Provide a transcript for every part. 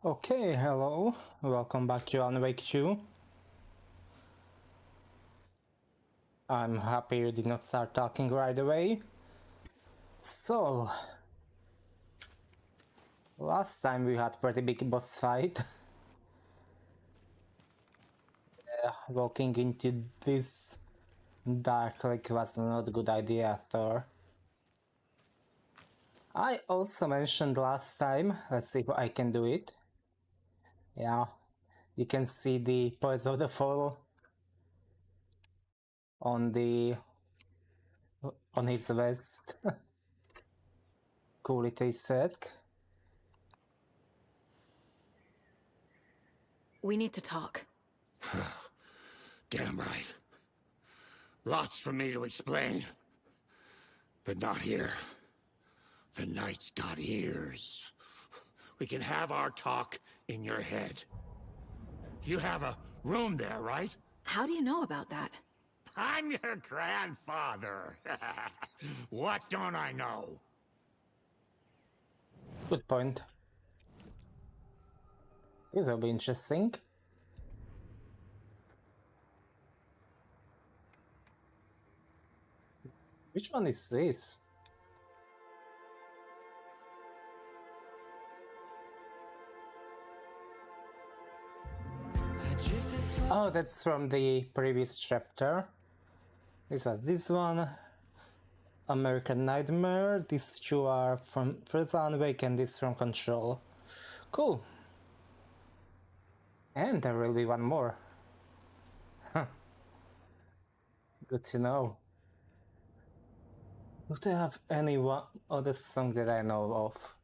Okay, hello, welcome back to Unwake 2. I'm happy you did not start talking right away. So, last time we had pretty big boss fight. Walking into this dark lake was not a good idea at all. I also mentioned last time, let's see if I can do it. Yeah, you can see the points of the fall on his vest. Cool it is said. We need to talk. Damn right. Lots for me to explain. But not here. The night's got ears. We can have our talk in your head. You have a room there, right? How do you know about that? I'm your grandfather. What don't I know? Good point. This will be interesting. Which one is this? Oh, that's from the previous chapter. This was this one. American Nightmare. These two are from First Unwake and this from Control. Cool. And there will be one more. Huh. Good to know. Do I have any one other song that I know of?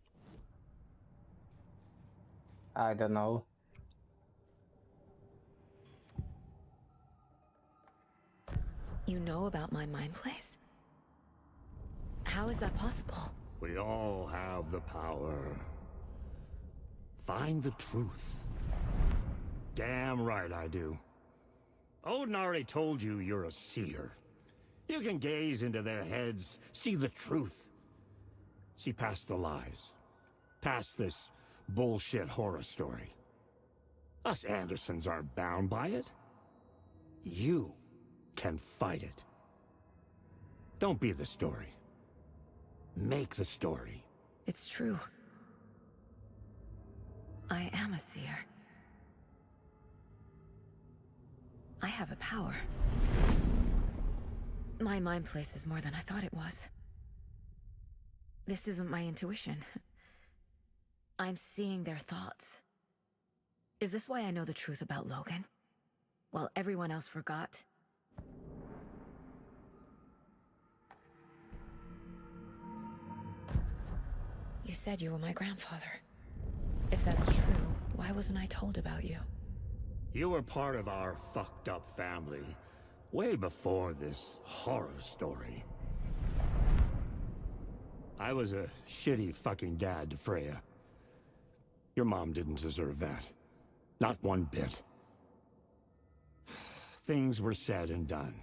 I don't know. You know about my mind place? How is that possible? We all have the power. Find the truth. Damn right I do. Odin already told you you're a seer. You can gaze into their heads, see the truth. See past the lies. Past this bullshit horror story. Us Andersons aren't bound by it. You can fight it. Don't be the story. Make the story. It's true. I am a seer. I have a power. My mind place is more than I thought it was. This isn't my intuition. I'm seeing their thoughts. Is this why I know the truth about Logan? While everyone else forgot? You said you were my grandfather. If that's true, why wasn't I told about you? You were part of our fucked up family, way before this horror story. I was a shitty fucking dad to Freya. Your mom didn't deserve that. Not one bit. Things were said and done.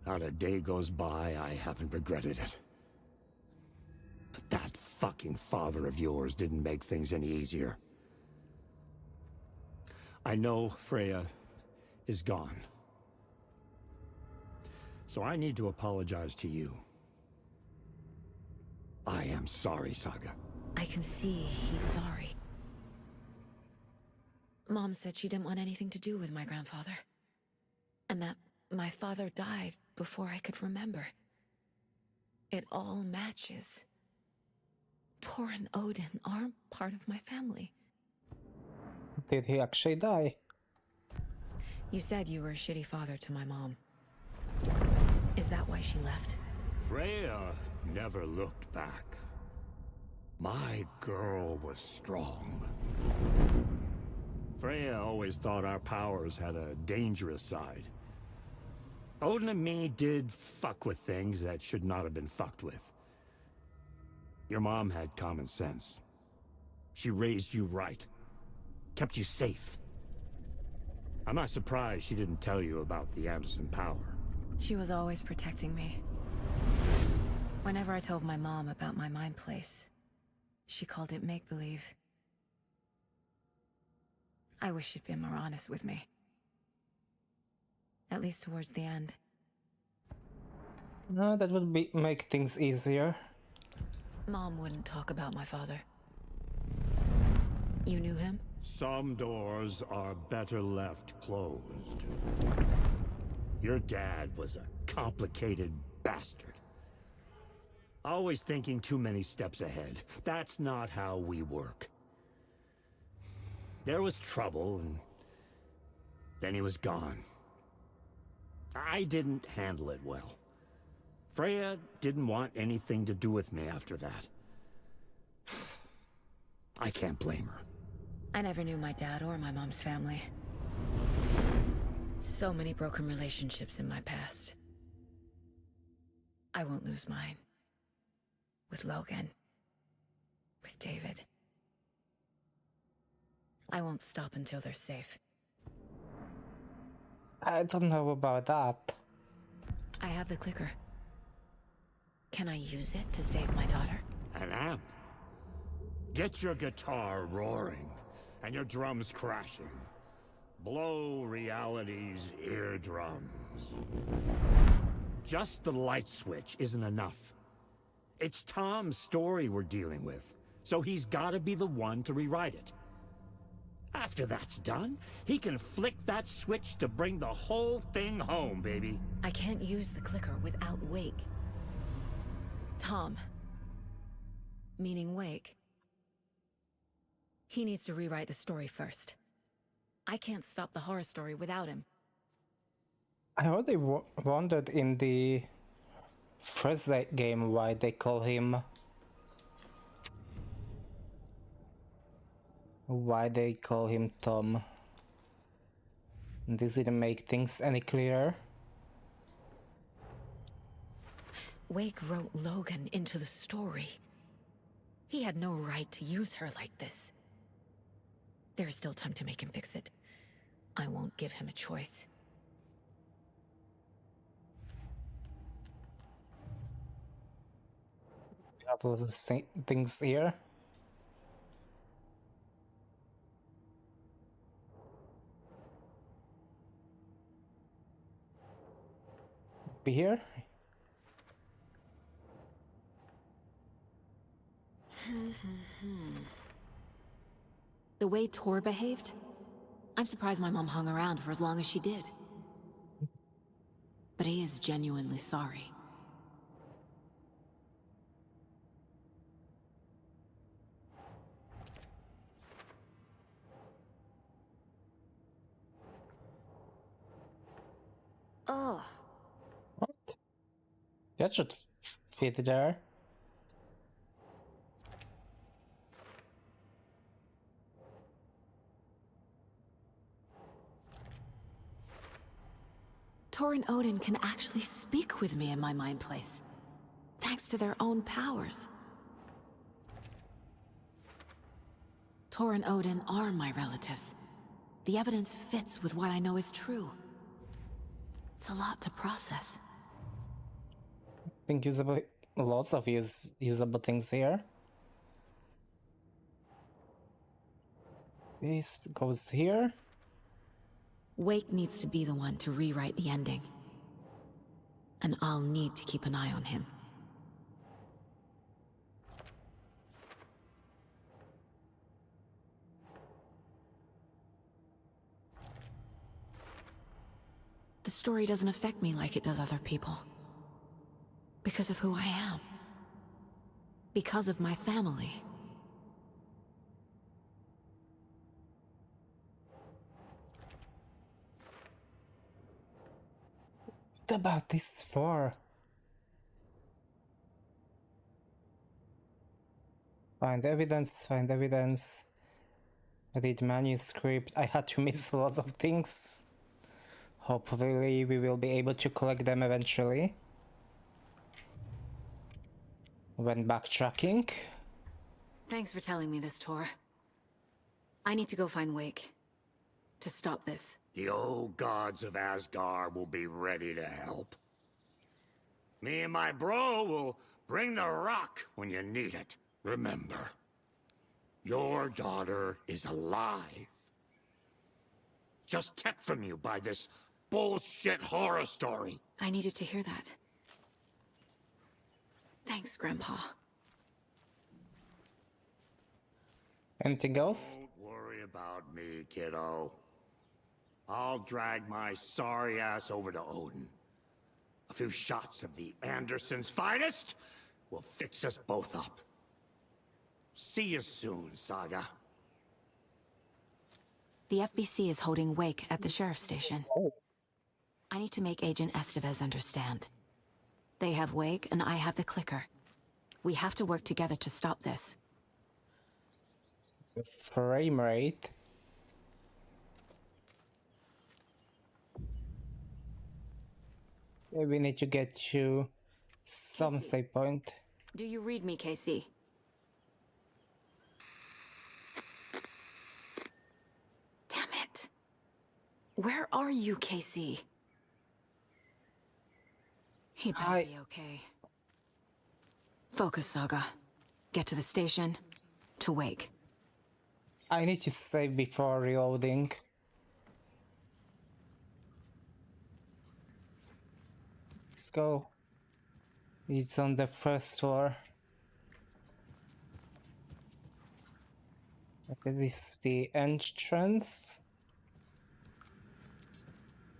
Not a day goes by I haven't regretted it. But that fucking father of yours didn't make things any easier. I know Freya is gone. So I need to apologize to you. I am sorry, Saga. I can see he's sorry. Mom said she didn't want anything to do with my grandfather. And that my father died before I could remember. It all matches. Tor and Odin aren't part of my family. Did he actually die? You said you were a shitty father to my mom. Is that why she left? Freya never looked back. My girl was strong. Freya always thought our powers had a dangerous side. Odin and me did fuck with things that should not have been fucked with. Your mom had common sense. She raised you right. Kept you safe. I'm not surprised she didn't tell you about the Anderson power. She was always protecting me. Whenever I told my mom about my mind place, she called it make-believe. I wish she'd been more honest with me. At least towards the end. No, that would make things easier. Mom wouldn't talk about my father. You knew him? Some doors are better left closed. Your dad was a complicated bastard. Always thinking too many steps ahead. That's not how we work. There was trouble, and then he was gone. I didn't handle it well. Freya didn't want anything to do with me after that. I can't blame her. I never knew my dad or my mom's family. So many broken relationships in my past. I won't lose mine. With Logan. With David. I won't stop until they're safe. I don't know about that. I have the clicker. Can I use it to save my daughter? An amp. Get your guitar roaring, and your drums crashing. Blow reality's eardrums. Just the light switch isn't enough. It's Tom's story we're dealing with, so he's gotta be the one to rewrite it. After that's done, he can flick that switch to bring the whole thing home, baby. I can't use the clicker without Wake. Tom. Meaning Wake. He needs to rewrite the story first. I can't stop the horror story without him. I already wondered in the first game why they call him... Why they call him Tom. This didn't make things any clearer. Wake wrote Logan into the story. He had no right to use her like this. There is still time to make him fix it. I won't give him a choice. We have lots of things here. Be here. The way Tor behaved? I'm surprised my mom hung around for as long as she did. But he is genuinely sorry. Oh. What? That should fit there. Tor and Odin can actually speak with me in my mind place, thanks to their own powers. Tor and Odin are my relatives. The evidence fits with what I know is true. It's a lot to process. I think lots of usable things here. This goes here. Wake needs to be the one to rewrite the ending. And I'll need to keep an eye on him. The story doesn't affect me like it does other people. Because of who I am. Because of my family. What about this for? Find evidence, find evidence. Read manuscript. I had to miss lots of things. Hopefully we will be able to collect them eventually. When backtracking. Thanks for telling me this, Tor. I need to go find Wake. To stop this. The old gods of Asgard will be ready to help. Me and my bro will bring the rock when you need it. Remember, your daughter is alive. just kept from you by this bullshit horror story. I needed to hear that. Thanks, Grandpa. Anything else? Don't worry about me, kiddo. I'll drag my sorry ass over to Odin. A few shots of the Andersons' finest will fix us both up. See you soon, Saga. The FBC is holding wake at the sheriff's station. Oh. I need to make Agent Estevez understand. They have wake and I have the clicker. We have to work together to stop this. The frame rate. We need to get you some save point. Do you read me, Casey? Damn it. Where are you, Casey? He better be okay. Focus, Saga. Get to the station. To wake. I need to save before reloading. Let's go. It's on the first floor. Okay, this is the entrance.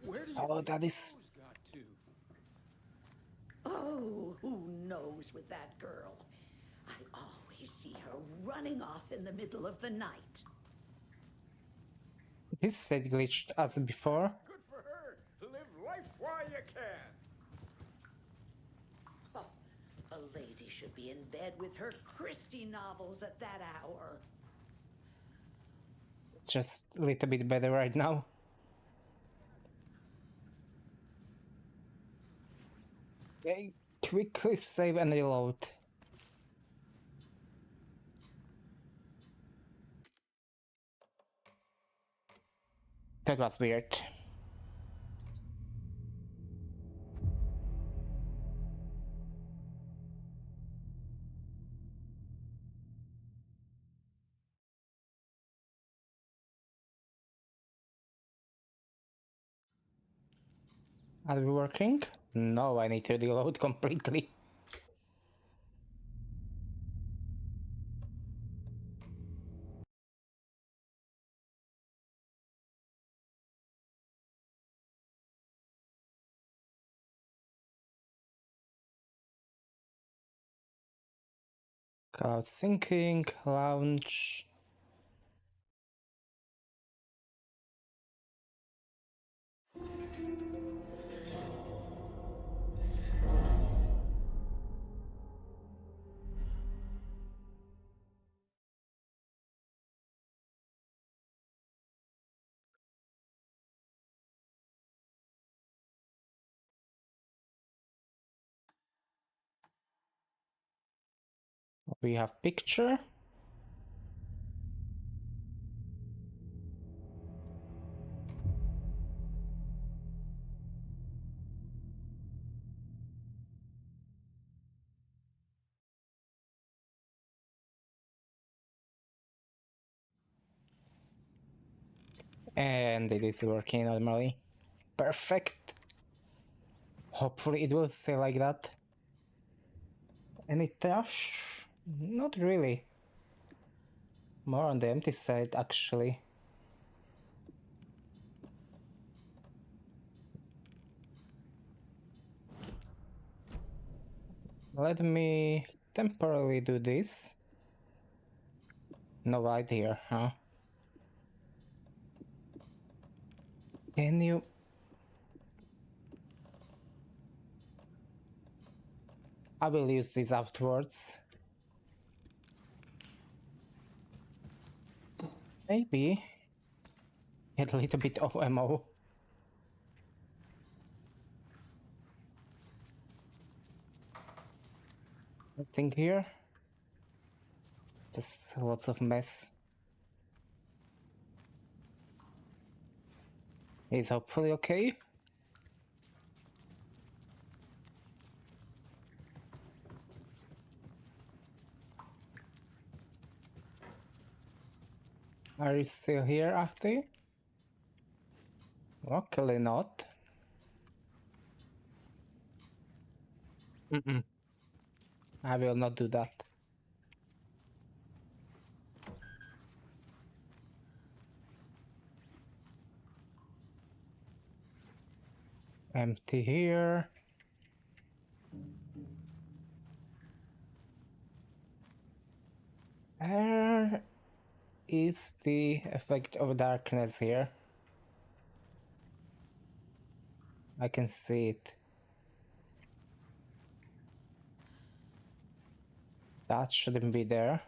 Where do you Oh, think that the is... nose got to? Oh, who knows with that girl? I always see her running off in the middle of the night. This side glitched as before. Good for her. Live life while you can. Oh, a lady should be in bed with her Christie novels at that hour. Just a little bit better right now. Okay, quickly save and reload. That was weird. Are we working? No, I need to reload completely. Cloud syncing, launch. We have picture. And it is working normally. Perfect. Hopefully it will stay like that. Any trash? Not really. More on the empty side actually. Let me temporarily do this. No light here, huh? Can you... I will use this afterwards. Maybe get a little bit of ammo. Nothing here. Just lots of mess. Is hopefully okay. Are you still here, Ahti? Luckily not. I will not do that. Empty here. Where is the effect of darkness here? I can see it. That shouldn't be there.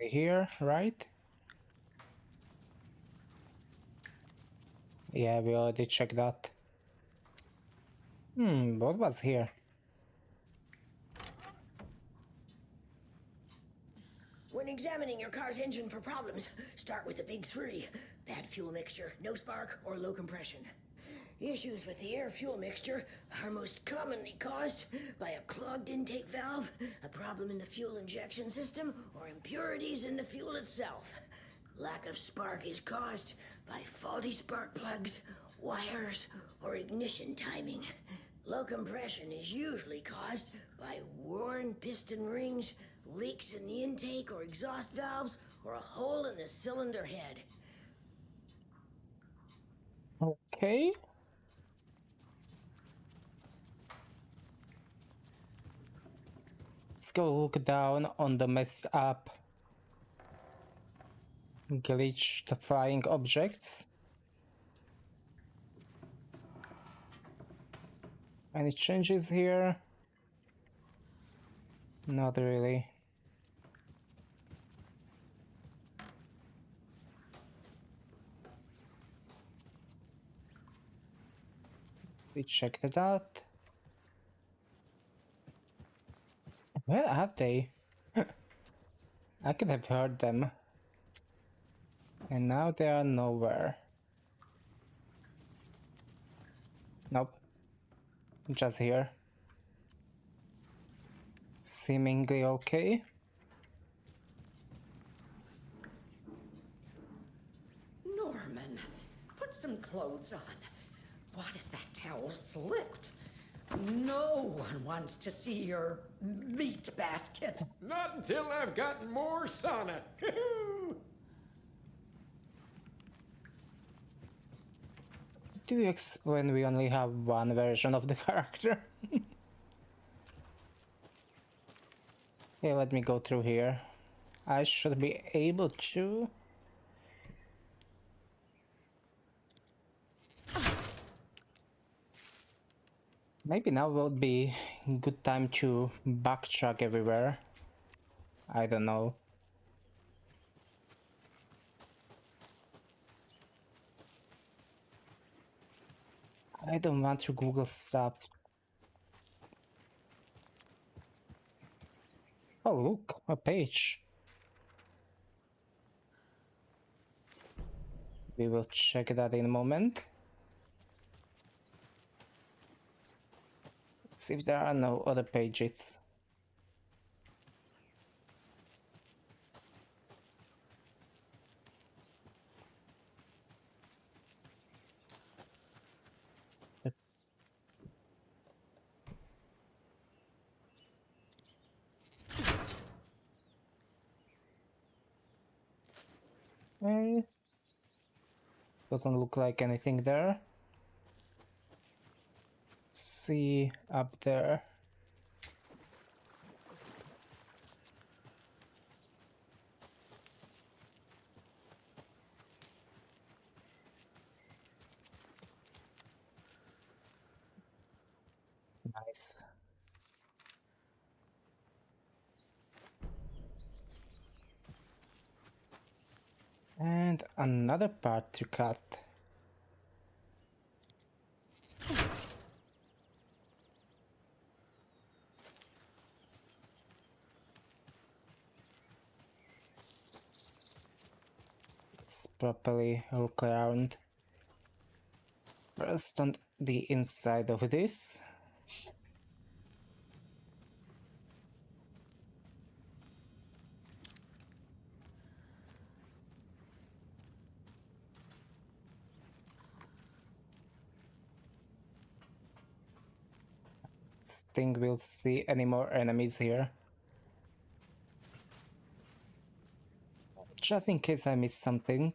Here, right? Yeah, we already checked that. What was here? When examining your car's engine for problems, start with the big three. Bad fuel mixture, no spark, or low compression. Issues with the air-fuel mixture are most commonly caused by a clogged intake valve, a problem in the fuel injection system, or impurities in the fuel itself. Lack of spark is caused by faulty spark plugs, wires, or ignition timing. Low compression is usually caused by worn piston rings, leaks in the intake or exhaust valves, or a hole in the cylinder head. Okay. Let's go look down on the messed up glitched flying objects. Any changes here? Not really. We checked it out. Where are they? I could have heard them. And now they are nowhere. Nope. Just here. Seemingly okay. Norman, put some clothes on. What if that towel slipped? No one wants to see your meat basket. Not until I've gotten more sauna. Do you explain we only have one version of the character? Okay, let me go through here. I should be able to. Maybe now will be good time to backtrack everywhere. I don't know. I don't want to Google stuff. Oh, look, a page. We will check that in a moment. See if there are no other pages. Okay. Doesn't look like anything there. See up there. Nice. And another part to cut. Let's properly look around. First on the inside of this. Think we'll see any more enemies here. Just in case I miss something.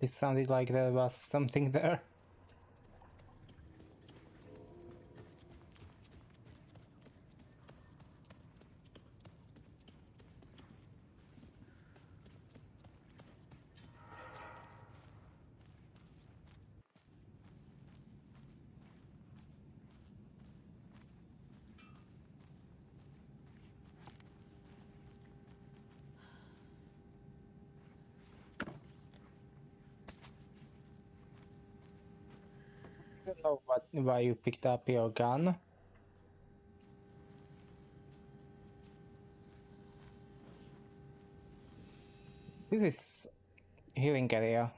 It sounded like there was something there. I don't know why you picked up your gun. This is healing area.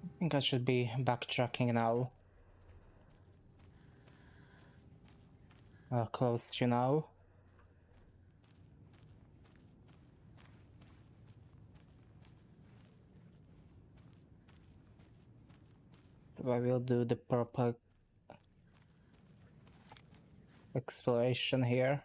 I think I should be backtracking now. Close to now. So I will do the proper exploration here.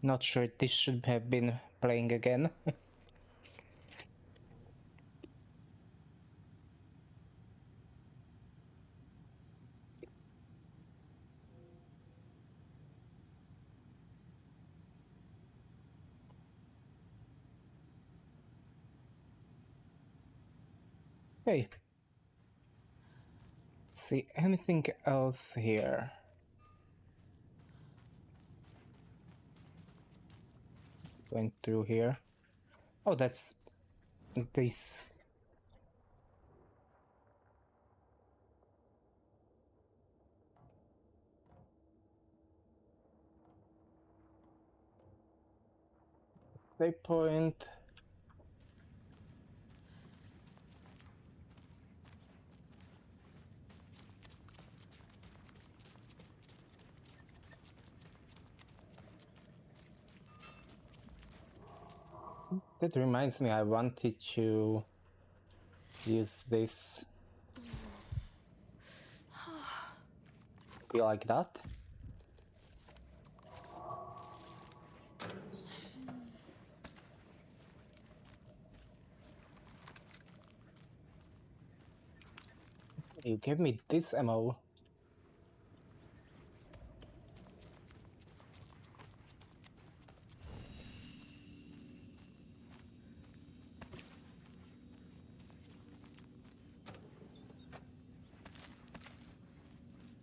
Not sure this should have been playing again. Hey. Let's see, anything else here? Going through here. Oh, that's this. Save point. That reminds me, I wanted to use this. Be like that. You gave me this ammo.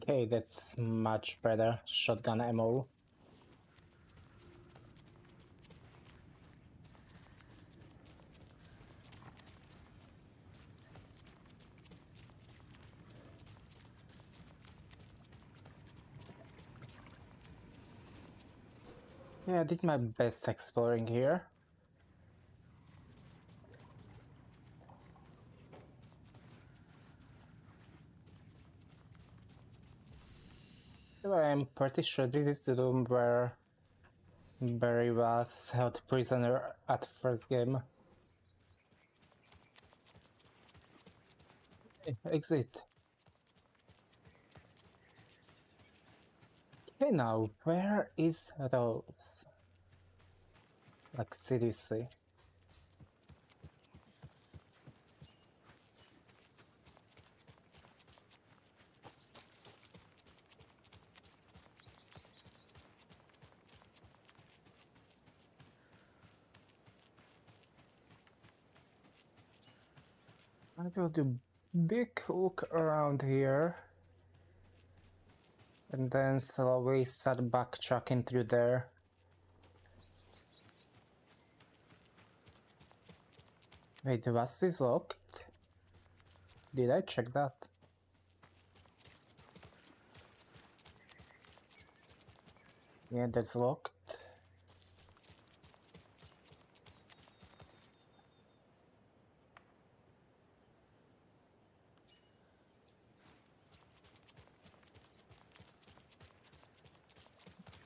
Okay, that's much better shotgun ammo. Yeah, I did my best exploring here. I'm pretty sure this is the room where Barry was held prisoner at the first game. Exit. Okay, now, where is Rose? Like, seriously. I will do big look around here and then slowly start backtracking through there. Wait, the bus is locked? Did I check that? Yeah, that's locked.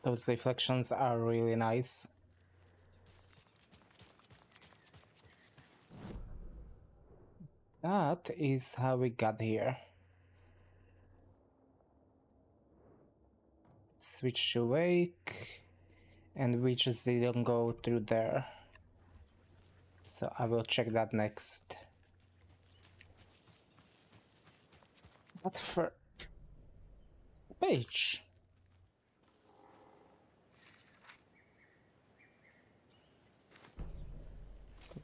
Those reflections are really nice. That is how we got here. Switch to wake, and we just didn't go through there. So I will check that next. What for page?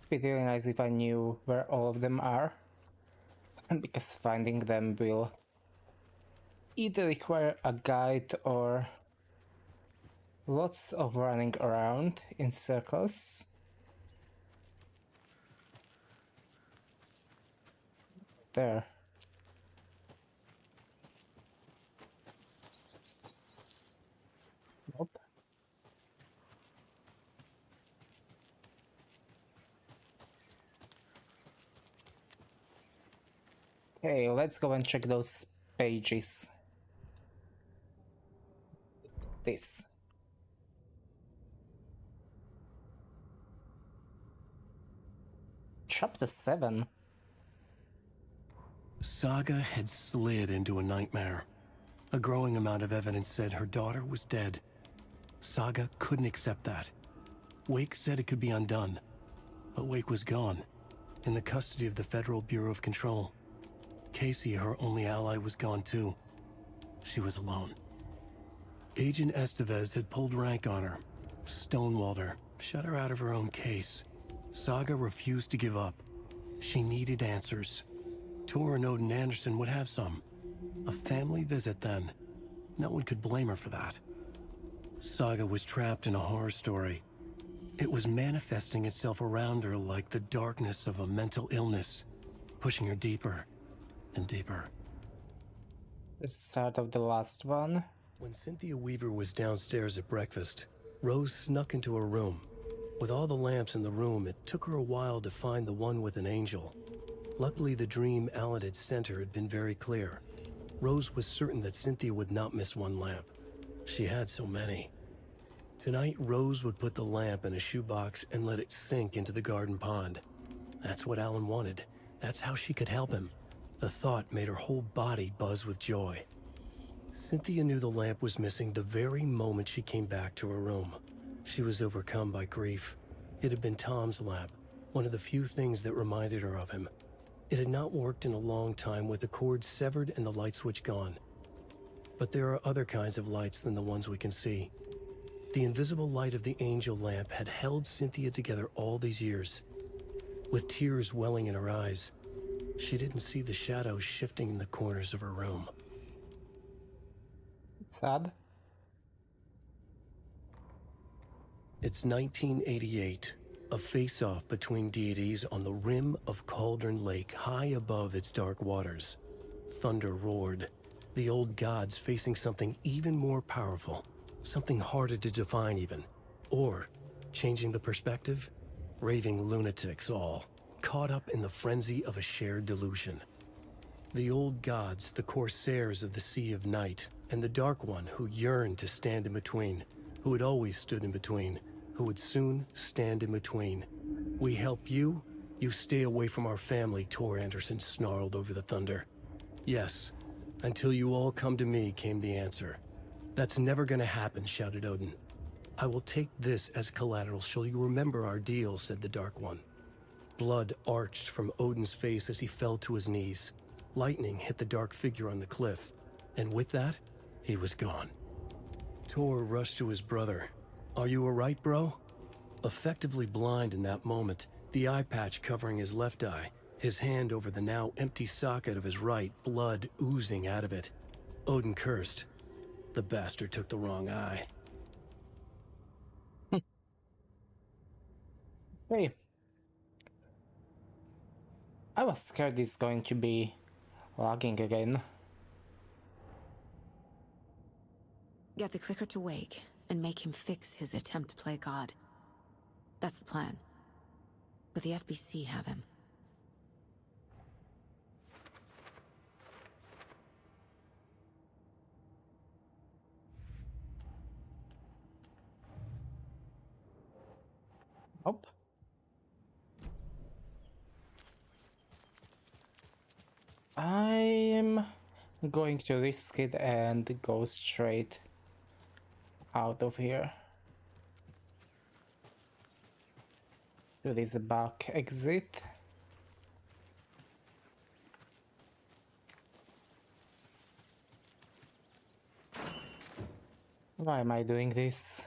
It'd be really nice if I knew where all of them are, because finding them will either require a guide or lots of running around in circles. There. Nope. Okay, let's go and check those pages. This. Chapter 7. Saga had slid into a nightmare. A growing amount of evidence said her daughter was dead. Saga couldn't accept that. Wake said it could be undone. But Wake was gone, in the custody of the Federal Bureau of Control. Casey, her only ally, was gone too. She was alone. Agent Estevez had pulled rank on her, stonewalled her, shut her out of her own case. Saga refused to give up. She needed answers. Tor and Odin Anderson would have some. A family visit then. No one could blame her for that. Saga was trapped in a horror story. It was manifesting itself around her like the darkness of a mental illness, pushing her deeper and deeper. The start of the last one. When Cynthia Weaver was downstairs at breakfast, Rose snuck into her room. With all the lamps in the room, it took her a while to find the one with an angel. Luckily, the dream Alan had sent her had been very clear. Rose was certain that Cynthia would not miss one lamp. She had so many. Tonight, Rose would put the lamp in a shoebox and let it sink into the garden pond. That's what Alan wanted. That's how she could help him. The thought made her whole body buzz with joy. Cynthia knew the lamp was missing the very moment she came back to her room. She was overcome by grief. It had been Tom's lamp, one of the few things that reminded her of him. It had not worked in a long time with the cord severed and the light switch gone. But there are other kinds of lights than the ones we can see. The invisible light of the angel lamp had held Cynthia together all these years. With tears welling in her eyes, she didn't see the shadows shifting in the corners of her room. Sad. It's 1988, a face-off between deities on the rim of Cauldron Lake, high above its dark waters. Thunder roared, the old gods facing something even more powerful, something harder to define even. Or, changing the perspective, raving lunatics all, caught up in the frenzy of a shared delusion. The old gods, the corsairs of the Sea of Night, and the Dark One who yearned to stand in between, who had always stood in between, who would soon stand in between. We help you, you stay away from our family, Tor Anderson snarled over the thunder. Yes, until you all come to me, came the answer. That's never gonna happen, shouted Odin. I will take this as collateral, shall you remember our deal, said the Dark One. Blood arched from Odin's face as he fell to his knees. Lightning hit the dark figure on the cliff, and with that, he was gone. Tor rushed to his brother. Are you alright, bro? Effectively blind in that moment, the eye patch covering his left eye, his hand over the now empty socket of his right, blood oozing out of it. Odin cursed. The bastard took the wrong eye. Hey. I was scared it's going to be lagging again. Get the clicker to wake and make him fix his attempt to play God. That's the plan. But the FBC have him. Nope. I'm going to risk it and go straight out of here. To this back exit. Why am I doing this?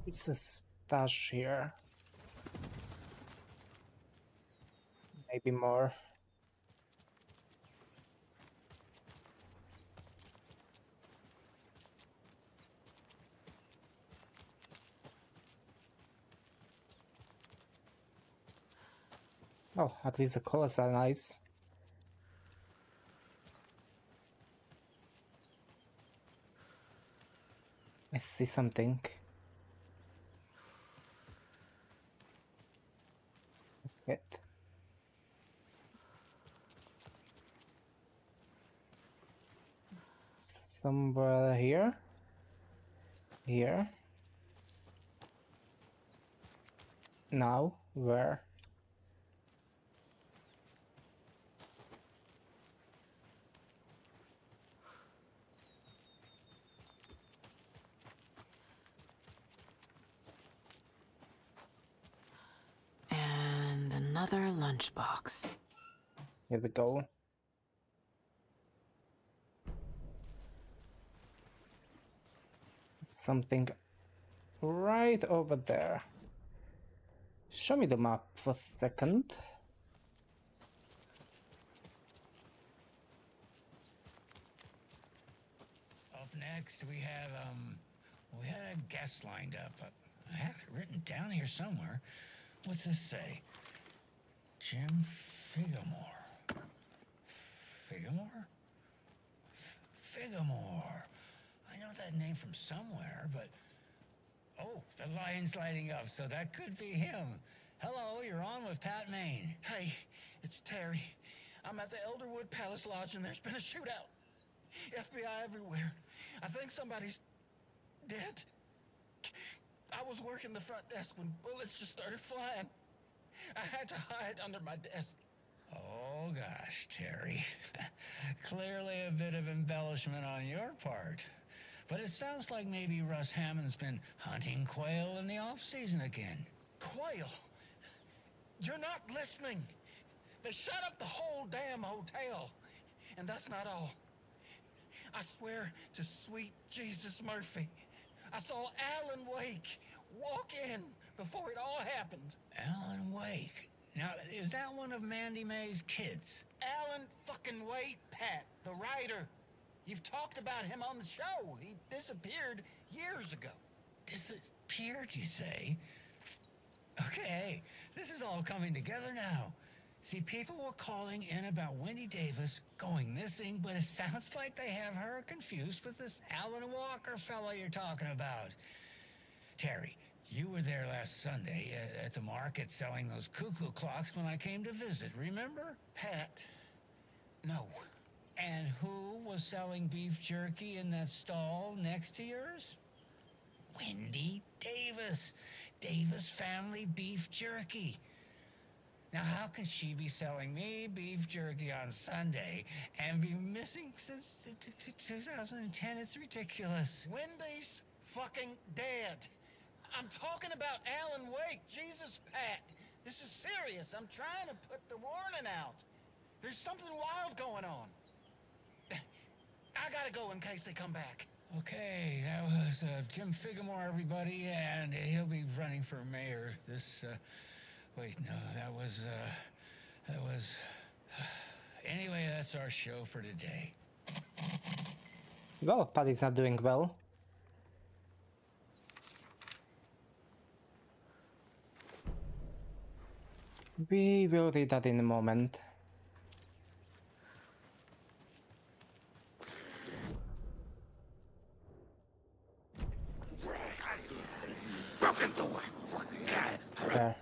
It's a stash here. Maybe more. Oh, at least the colors are nice. I see something. Good. Somewhere here. Here. Now, where? And another lunchbox. Here we go. Something right over there. Show me the map for a second. Up next, we had a guest lined up. I have it written down here somewhere. What's this say? Jim Figamore. Figamore? Figamore. I know that name from somewhere, but... Oh, the lion's lighting up, so that could be him. Hello, you're on with Pat Maine. Hey, it's Terry. I'm at the Elderwood Palace Lodge and there's been a shootout. FBI everywhere. I think somebody's dead. I was working the front desk when bullets just started flying. I had to hide under my desk. Oh gosh, Terry. Clearly a bit of embellishment on your part. But it sounds like maybe Russ Hammond's been hunting quail in the off-season again. Quail? You're not listening. They shut up the whole damn hotel. And that's not all. I swear to sweet Jesus Murphy, I saw Alan Wake walk in before it all happened. Alan Wake. Now, is that one of Mandy May's kids? Alan fucking Wake, Pat, the writer. You've talked about him on the show. He disappeared years ago. Disappeared, you say? Okay, this is all coming together now. See, people were calling in about Wendy Davis going missing, but it sounds like they have her confused with this Alan Walker fellow you're talking about. Terry, you were there last Sunday at the market selling those cuckoo clocks when I came to visit, remember? Pat, no. And who was selling beef jerky in that stall next to yours? Wendy Davis. Davis Family Beef Jerky. Now, how can she be selling me beef jerky on Sunday and be missing since 2010? It's ridiculous. Wendy's fucking dead. I'm talking about Alan Wake. Jesus, Pat. This is serious. I'm trying to put the warning out. There's something wild going on. I gotta go in case they come back. Okay, that was Jim Figamore, everybody, and he'll be running for mayor this, wait, no, that was, anyway, that's our show for today. Well, Paddy's not doing well. We will read that in a moment. There.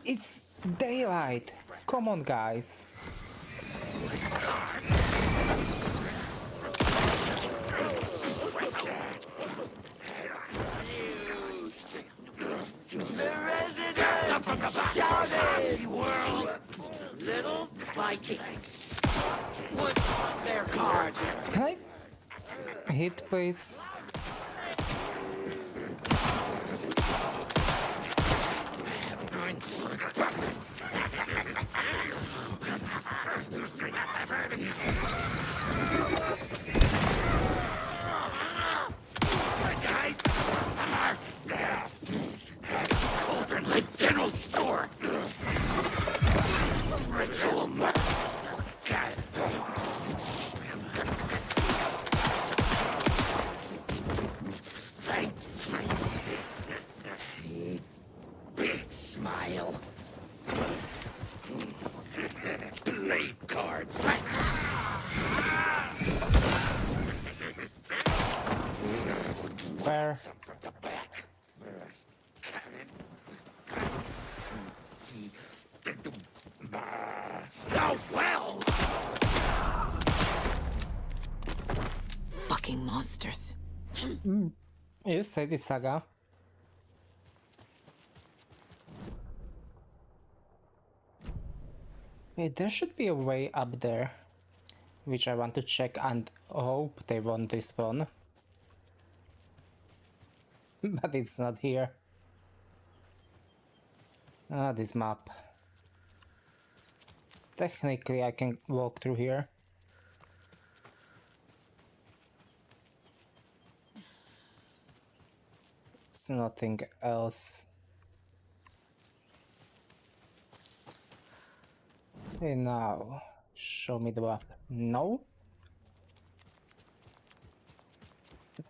It's daylight! Come on, guys! Shouting! World! Little Vikings! What's on their cards? Can I hit, please? Cauldron like general store! Ritual murder! Thank you. Big smile. Blade cards. Where? From the back. Oh, well! Fucking monsters. You said it, Saga. Wait, there should be a way up there, which I want to check and hope they won't respawn. But it's not here. Ah, this map. Technically, I can walk through here. It's nothing else. Okay, now, show me the map. No?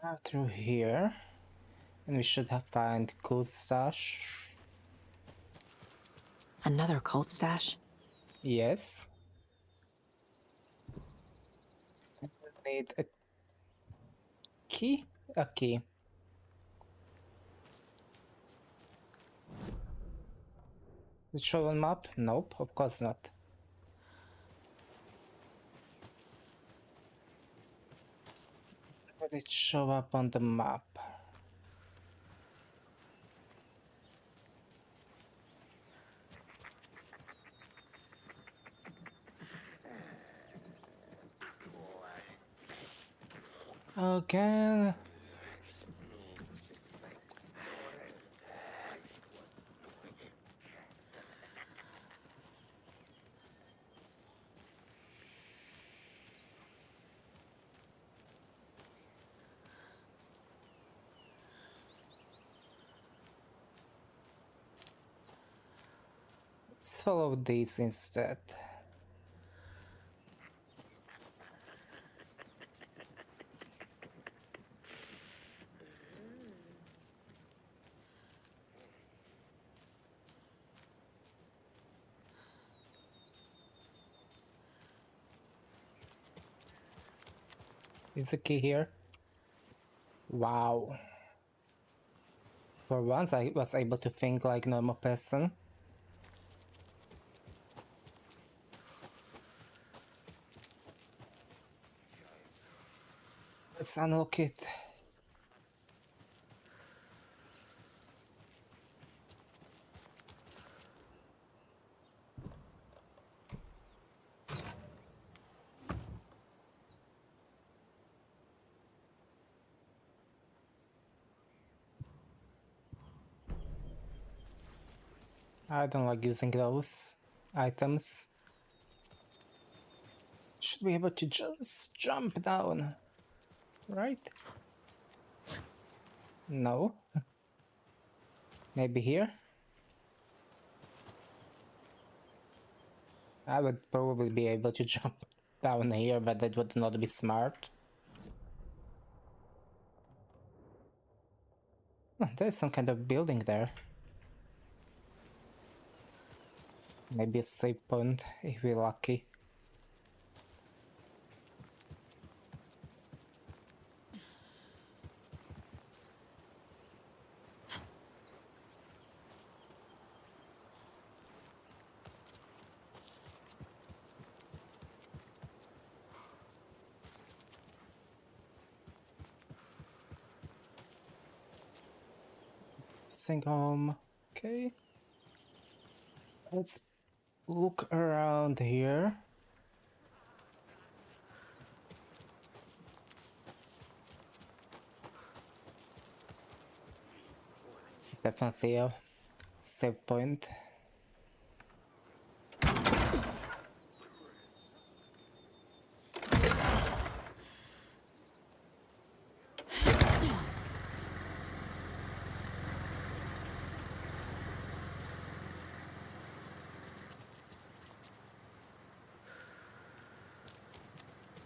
Now through here. And we should have found cool stash. Another cult stash? Yes. Need a key? A key. Did it show on map? Nope, of course not. Did it show up on the map? Again. Let's follow these instead. Is the key here? Wow. For once I was able to think like a normal person. Let's unlock it. I don't like using those items. Should be able to just jump down, right? No. Maybe here? I would probably be able to jump down here, but that would not be smart. Oh, there's some kind of building there. Maybe a save point if we're lucky. Sing home. Okay. Let's look around here. Definitely a save point.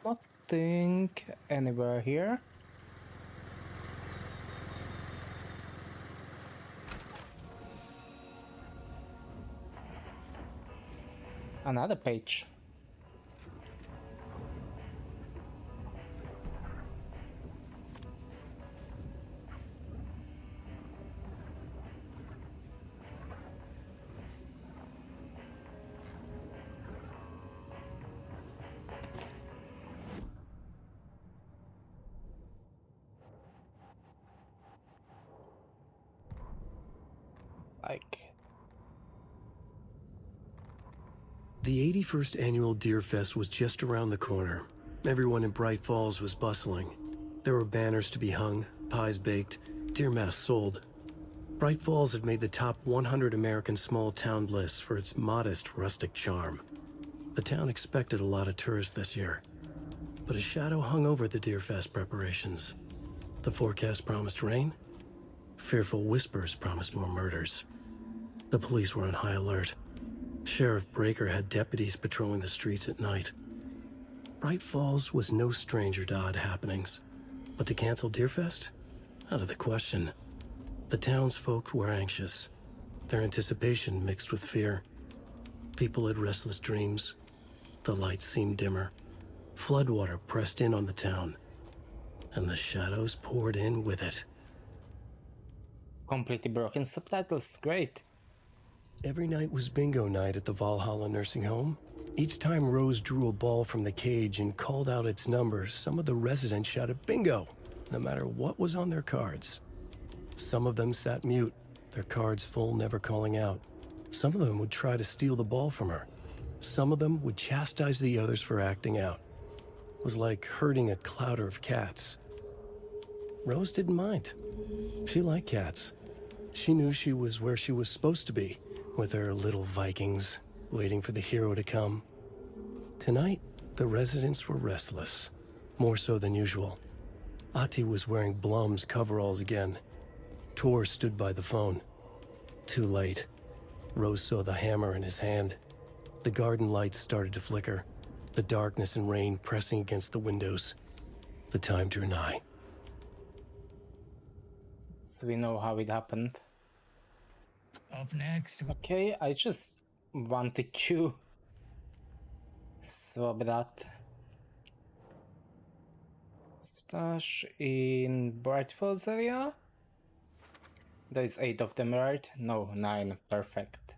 Nothing anywhere here. Another page. Like, The 81st annual Deer Fest was just around the corner. Everyone in Bright Falls was bustling. There were banners to be hung, pies baked, deer masks sold. Bright Falls had made the top 100 American small town lists for its modest rustic charm. The town expected a lot of tourists this year, but a shadow hung over the Deer Fest preparations. The forecast promised rain. Fearful whispers promised more murders. The police were on high alert. Sheriff Breaker had deputies patrolling the streets at night. Bright Falls was no stranger to odd happenings, but to cancel Deerfest? Out of the question. The townsfolk were anxious, their anticipation mixed with fear. People had restless dreams. The lights seemed dimmer. Floodwater pressed in on the town, and the shadows poured in with it. completely broken subtitles, great. Every night was bingo night at the Valhalla nursing home. Each time Rose drew a ball from the cage and called out its number, some of the residents shouted bingo, no matter what was on their cards. Some of them sat mute, their cards full, never calling out. Some of them would try to steal the ball from her. Some of them would chastise the others for acting out. It was like herding a clouder of cats. Rose didn't mind. She liked cats. She knew she was where she was supposed to be, with her little Vikings, waiting for the hero to come. Tonight, the residents were restless, more so than usual. Ati was wearing Blum's coveralls again. Tor stood by the phone. Too late. Rose saw the hammer in his hand. The garden lights started to flicker, the darkness and rain pressing against the windows. The time drew nigh. So we know how it happened. Up next, Okay, I just wanted to swap that. Stash in Bright Falls area. There is 8 of them, right? No, 9. Perfect.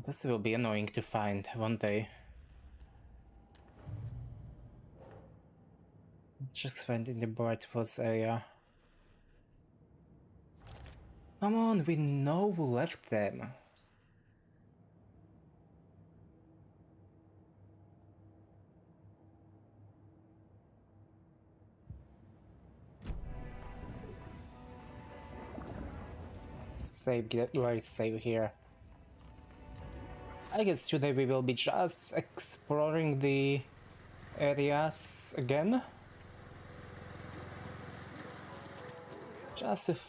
This will be annoying to find one day. Just went in the Bright Falls area. Come on, we know who left them. Save, where is save here? I guess today we will be just exploring the areas again. Just if...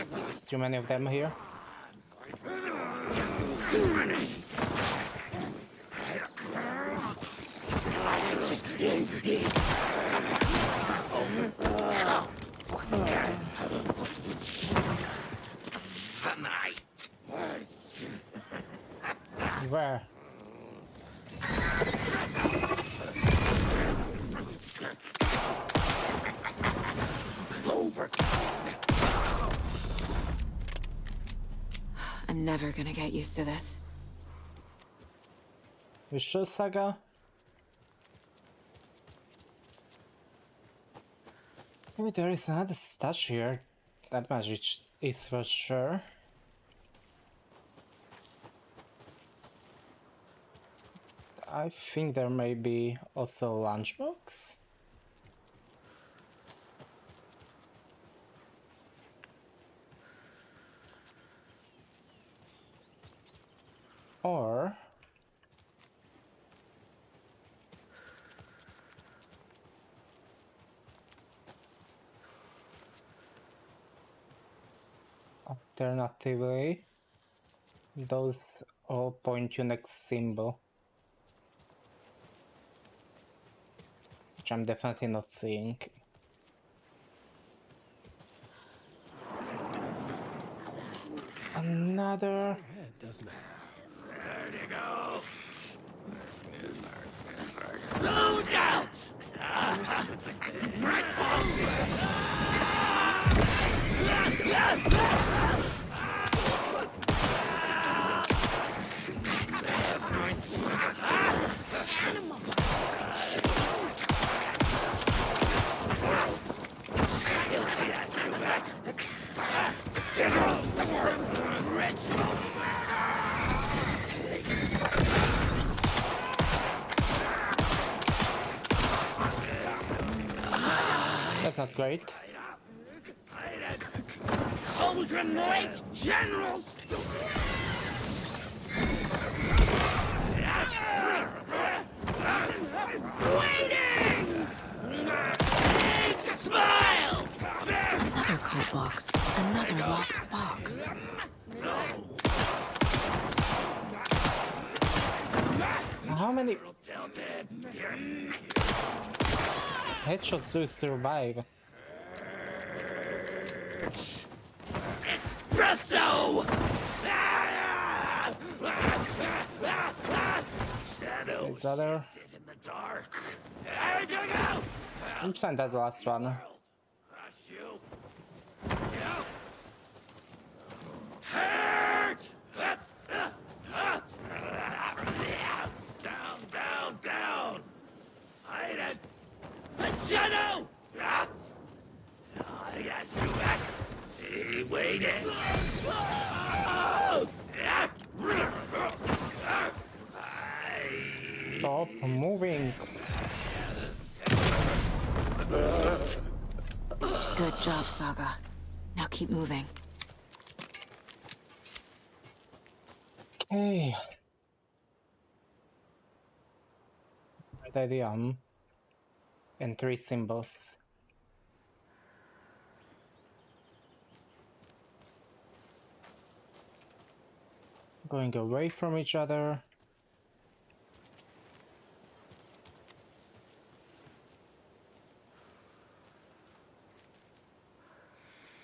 There's too many of them here. Where? I'm never gonna get used to this. You sure, Saga? Maybe there is another stash here. That magic is for sure. I think there may be also a lunchbox. Or alternatively, those all point to next symbol, which I'm definitely not seeing. Another. Doesn't it? There you go. No doubt. That's not great. Cauldron Lake Generals. Waiting. Big smile. Another cult box. Another locked box. How many headshots do you survive? Espresso. Is other? In the dark. There you go. I'm saying that last one. Crush you. Yeah. Hurt. Down, down, down. Hide it. The shadow. I got you back. He waited. Stop moving. Good job, Saga. Now keep moving. Okay. Right idea. And 3 symbols. Going away from each other.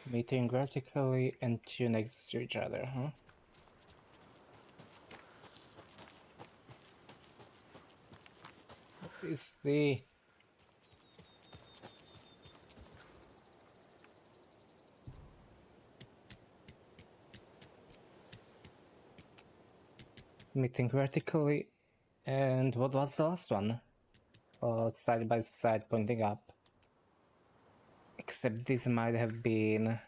Meeting vertically and two next to each other, huh? What is the... Meeting vertically, and what was the last one? Side by side pointing up. Except this might have been...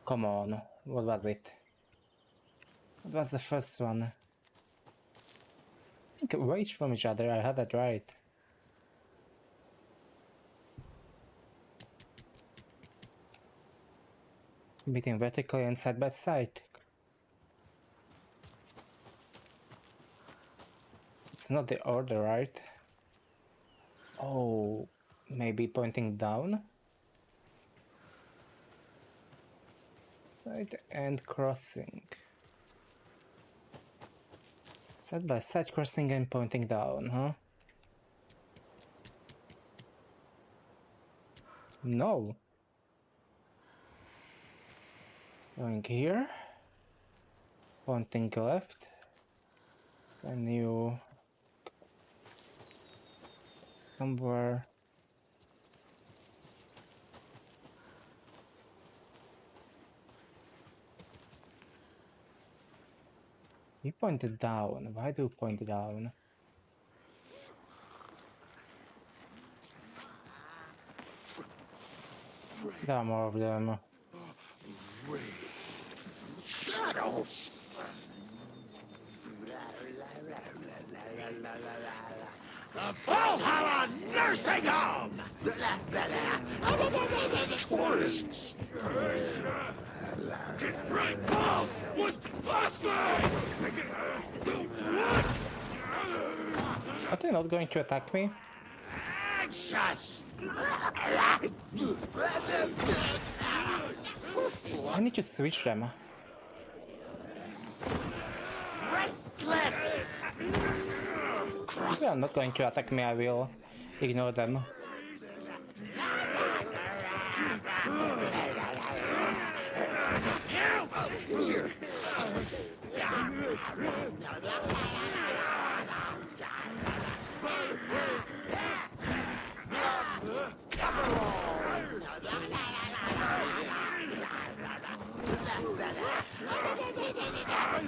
Come on, what was it? What was the first one? I think away from each other, I had that right. Meeting vertically and side by side. It's not the order, right? Oh, maybe pointing down? Right, and crossing. Side by side crossing and pointing down, huh? No. Going here. Pointing left. Then you... somewhere... You pointed down. Why do you point down? There are more of them. Shadows! The Valhalla Nursing Home! Tourists! Great Paul was busted! Are they not going to attack me? Anxious! I need to switch them. Restless! They are not going to attack me, I will ignore them.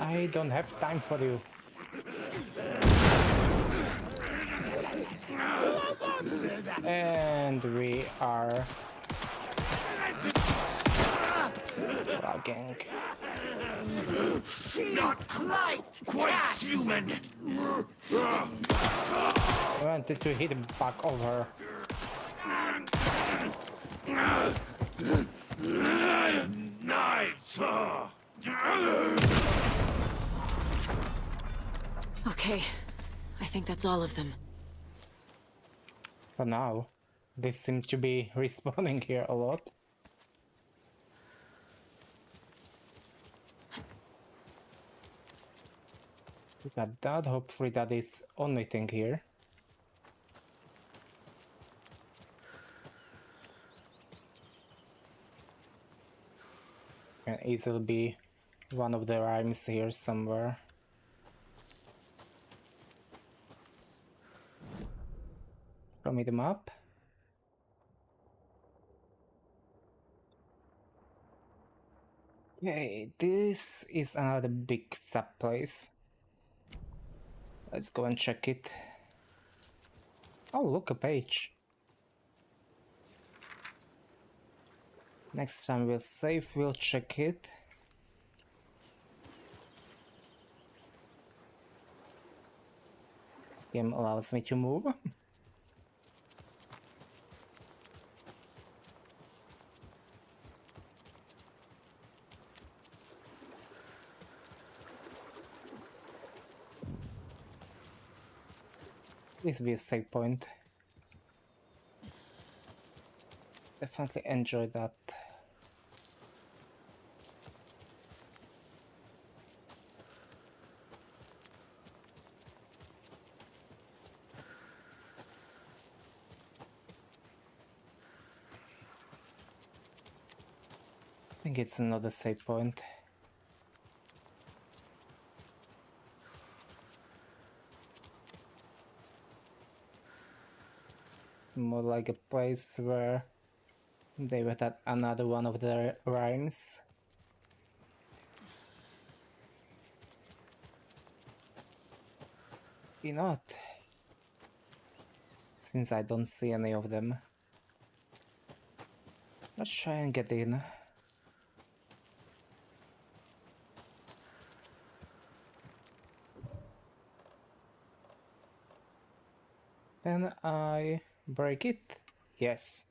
I don't have time for you. And we are lagging. Not quite human! I wanted to hit back over. Knives! Okay, I think that's all of them. For now, they seem to be respawning here a lot. Look at that, hopefully that is only thing here. Can easily be one of the rhymes here somewhere. Show me the map. Okay, this is another big sub place. Let's go and check it. Oh, look, a page. Next time we'll save, we'll check it. Game allows me to move. Please be a save point. Definitely enjoy that. think it's another save point. More like a place where they would have another one of their rhymes. You know what? Since I don't see any of them, let's try and get in. Then I break it. Yes.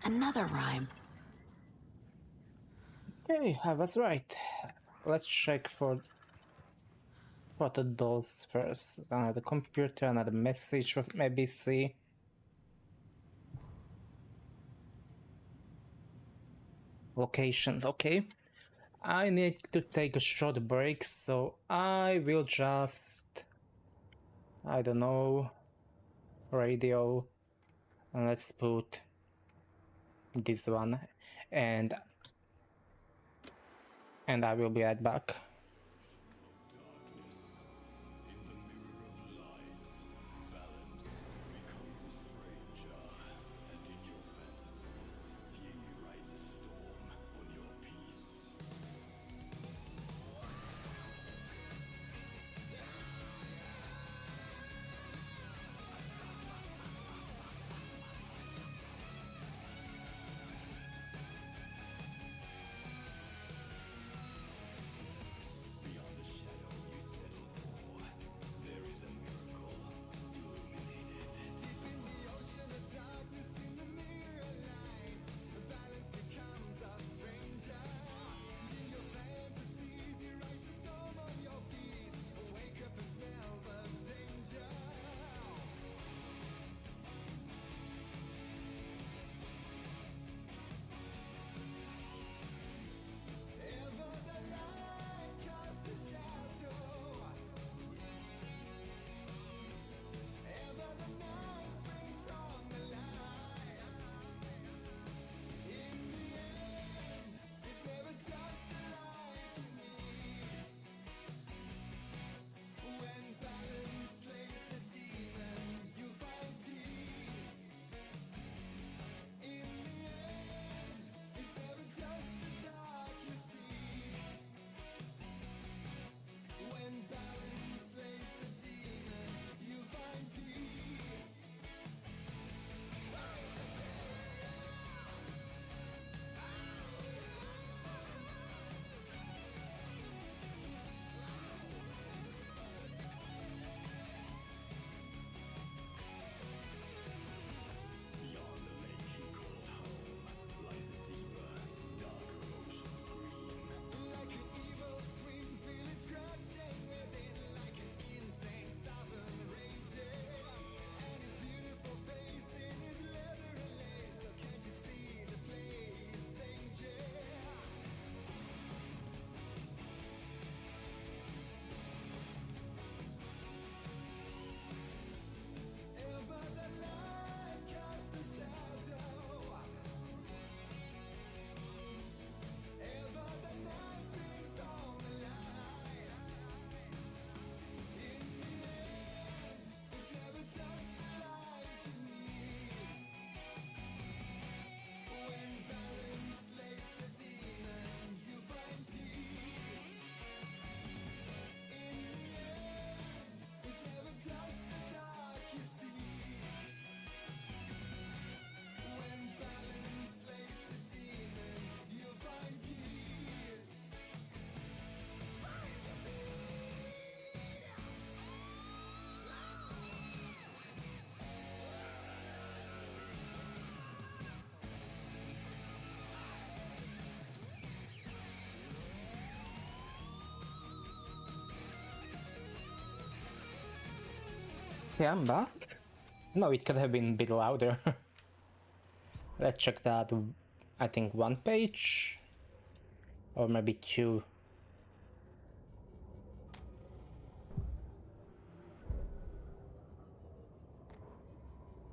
Another rhyme. Okay, I was right. Let's check for the dolls first. Another computer, another message of maybe see. Locations, okay. I need to take a short break, so I will just, I don't know, radio, and let's put this one, and I will be right back. Yeah, I'm back. No, it could have been a bit louder. Let's check that. I think 1 page or maybe 2.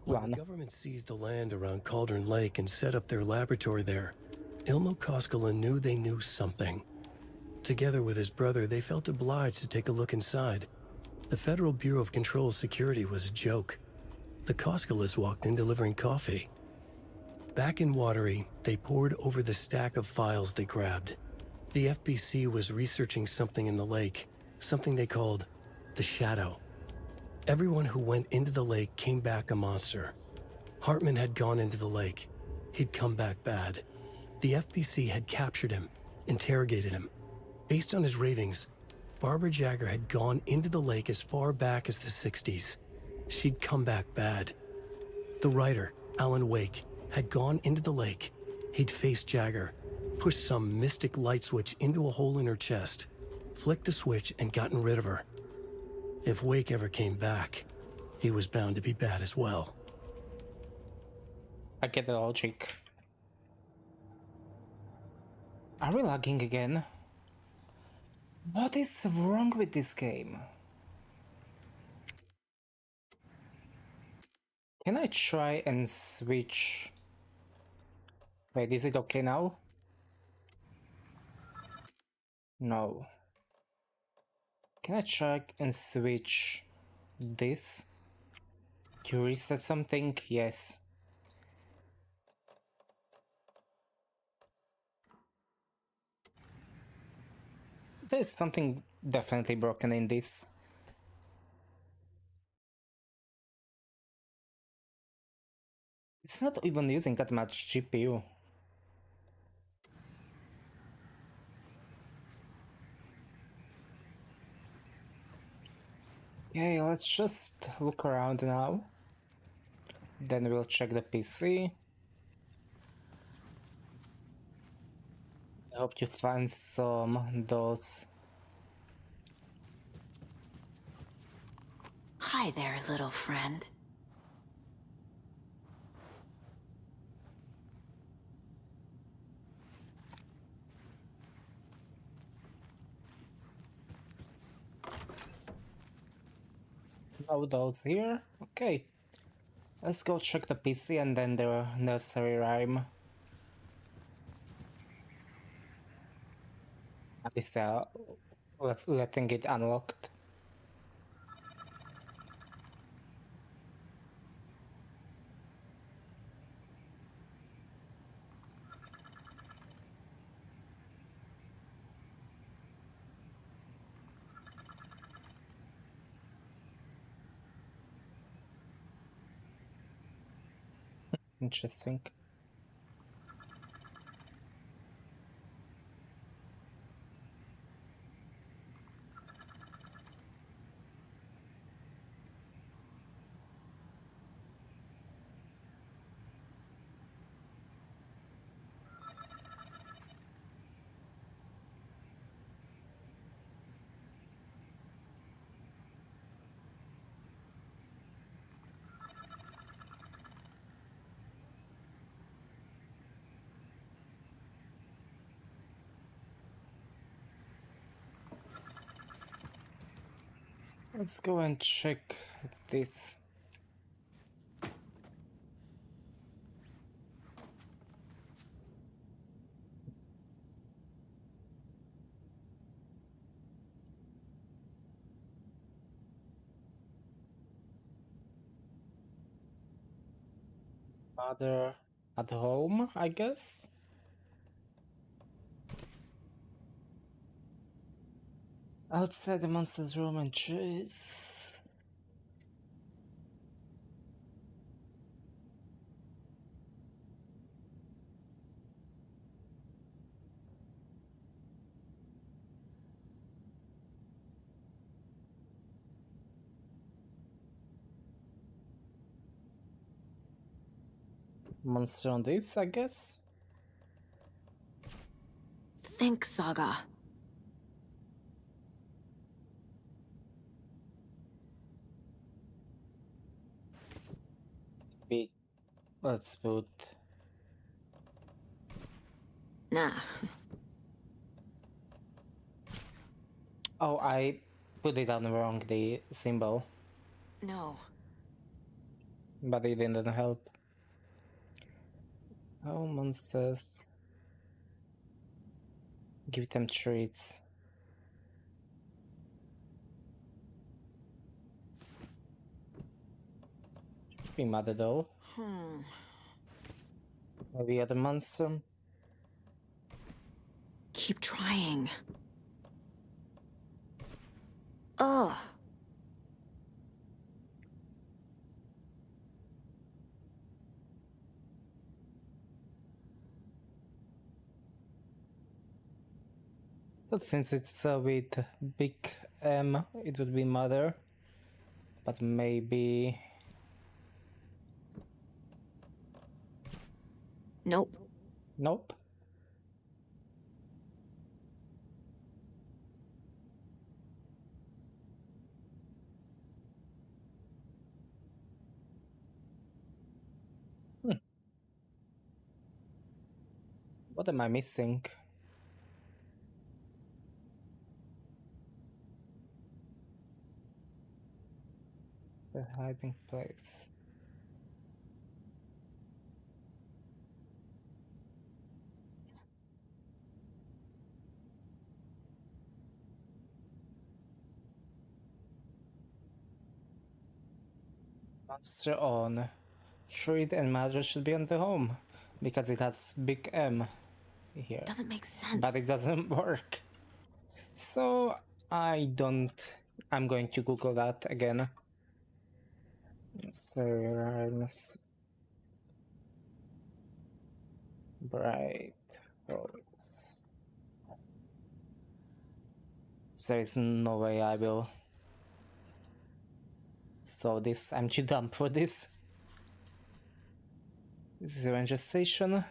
When the government seized the land around Cauldron Lake and set up their laboratory there, Ilmo Koskela knew they knew something. Together with his brother, they felt obliged to take a look inside. The Federal Bureau of Control Security was a joke. The Koskelas walked in delivering coffee. Back in Watery, they pored over the stack of files they grabbed. The FBC was researching something in the lake, something they called the Shadow. Everyone who went into the lake came back a monster. Hartman had gone into the lake. He'd come back bad. The FBC had captured him, interrogated him. Based on his ravings, Barbara Jagger had gone into the lake as far back as the 60s. She'd come back bad. The writer, Alan Wake, had gone into the lake. He'd faced Jagger, pushed some mystic light switch into a hole in her chest, flicked the switch and gotten rid of her. If Wake ever came back, he was bound to be bad as well. I get the logic. Are we lagging again? What is wrong with this game? Can I try and switch? Wait, is it okay now? No. Can I try and switch this? To reset something? Yes. There's something definitely broken in this. It's not even using that much GPU. Okay, let's just look around now. Then we'll check the PC. I hope you find some dolls. Hi there, little friend. No dolls here? Okay. Let's go check the PC and then the nursery rhyme. At least letting it unlocked. Interesting. Let's go and check this. Mother at home, I guess. Outside the monster's room and trees. Monster on this, I guess. Think, Saga. Let's put Nah. Oh, I put it on wrong, the symbol. No. But it didn't help. Oh, monsters. Give them treats. Be mad at all. Maybe other monster. Keep trying. Ugh. But since it's with big M, it would be mother. But maybe... Nope. Nope. What am I missing? The hiding place. Monster on. Treat and mother should be on the home. Because it has big M here. Doesn't make sense. But it doesn't work. So I'm going to Google that again. Serums bright rose. There is no way I will. So this, I'm too dumb for this. This is a ranger station.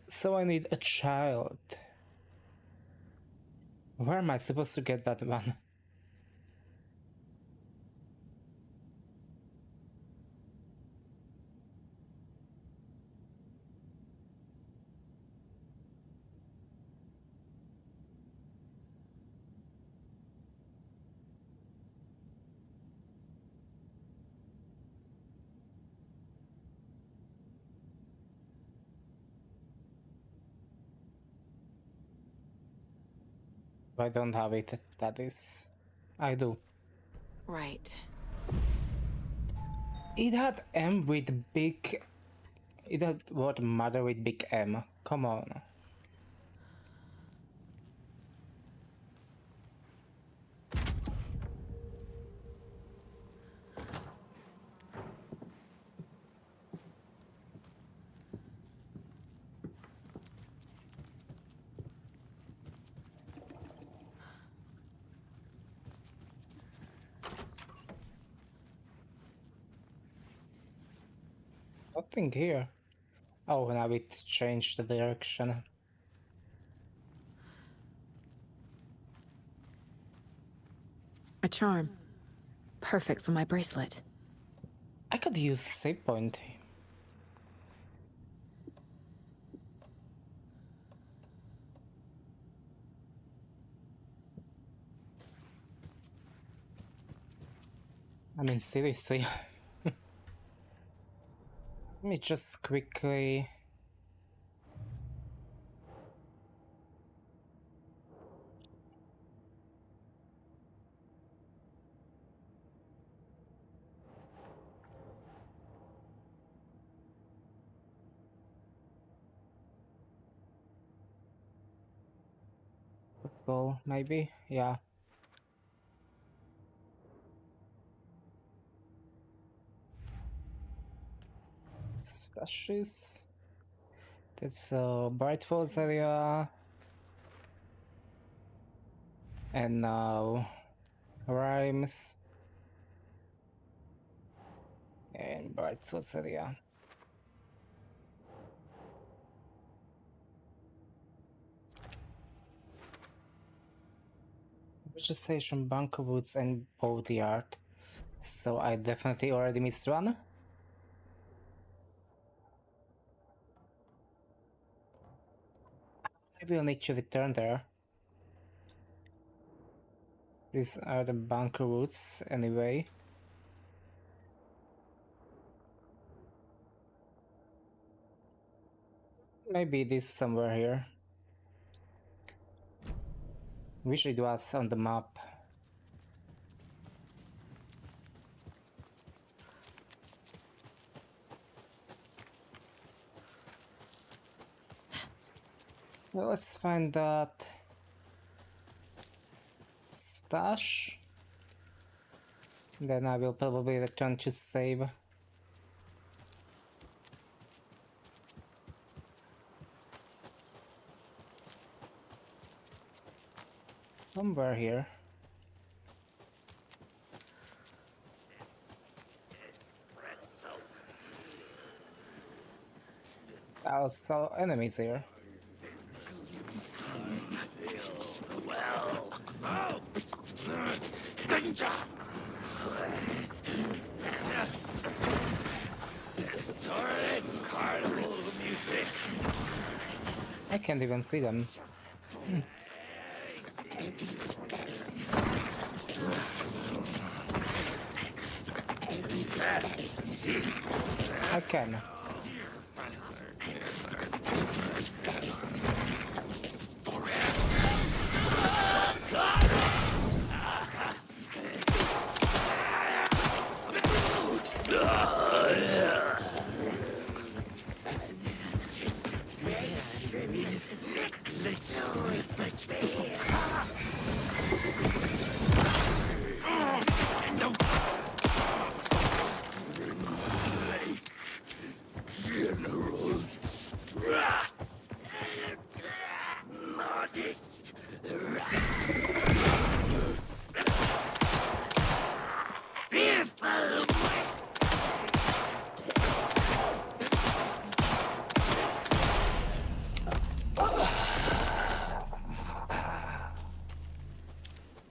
So I need a child. Where am I supposed to get that one? I don't have it. That is... I do. Right. It had M with big... It had what mother with big M. Come on. Nothing here. Oh, now it changed the direction. A charm. Perfect for my bracelet. I could use a save point. I mean, seriously. Let me just quickly... people, maybe? Yeah. Stashes. That's Bright Falls area. And now Rhymes. And Bright Falls area. Registration, Bunker Woods, and Boat Yard. So I definitely already missed one. I will need to return there. These are the bunker woods anyway. Maybe it is somewhere here. Wish it was on the map. Well, let's find that stash. Then I will probably return to save. Somewhere here. I also enemies here. Well. Oh. Danger. Distorted carnival music. I can't even see them. I can.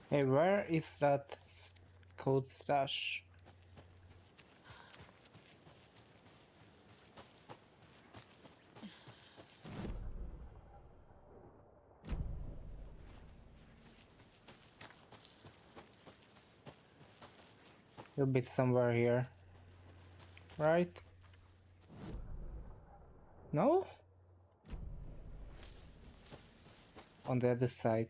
Hey, where is that code stash? It'll be somewhere here, right? No? On the other side.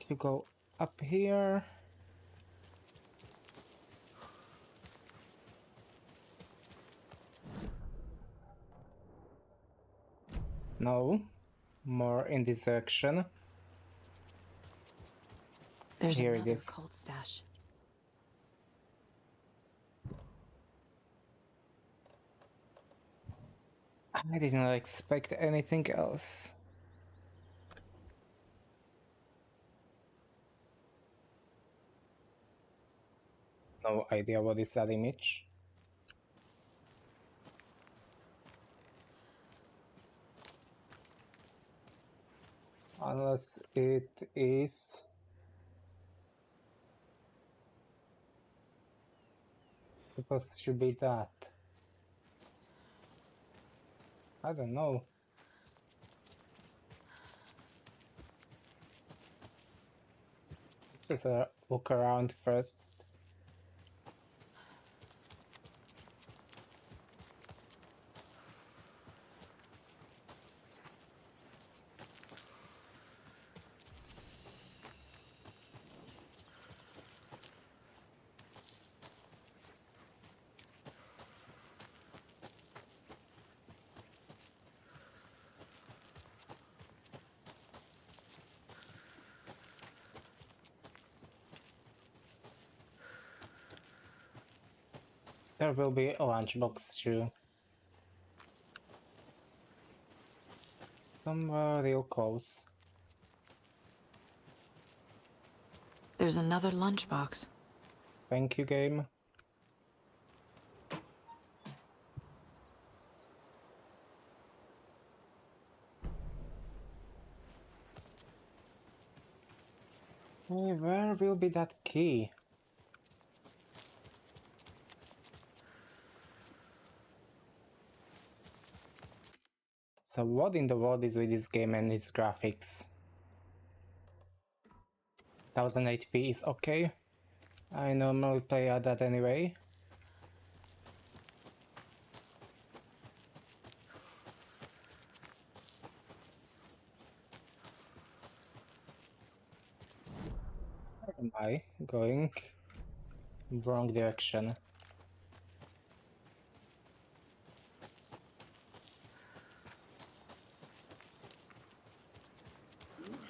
You go up here. No, more in this direction. There's Here it another is. cult stash. I didn't expect anything else. No idea what is that image. Unless it is supposed to be that. I don't know. Just look around first. There will be a lunchbox too. Somewhere real close. There's another lunchbox. Thank you, game. Hey, where will be that key? So what in the world is with this game and its graphics? 1080p is okay. I normally play at that anyway. Where am I going? Wrong direction.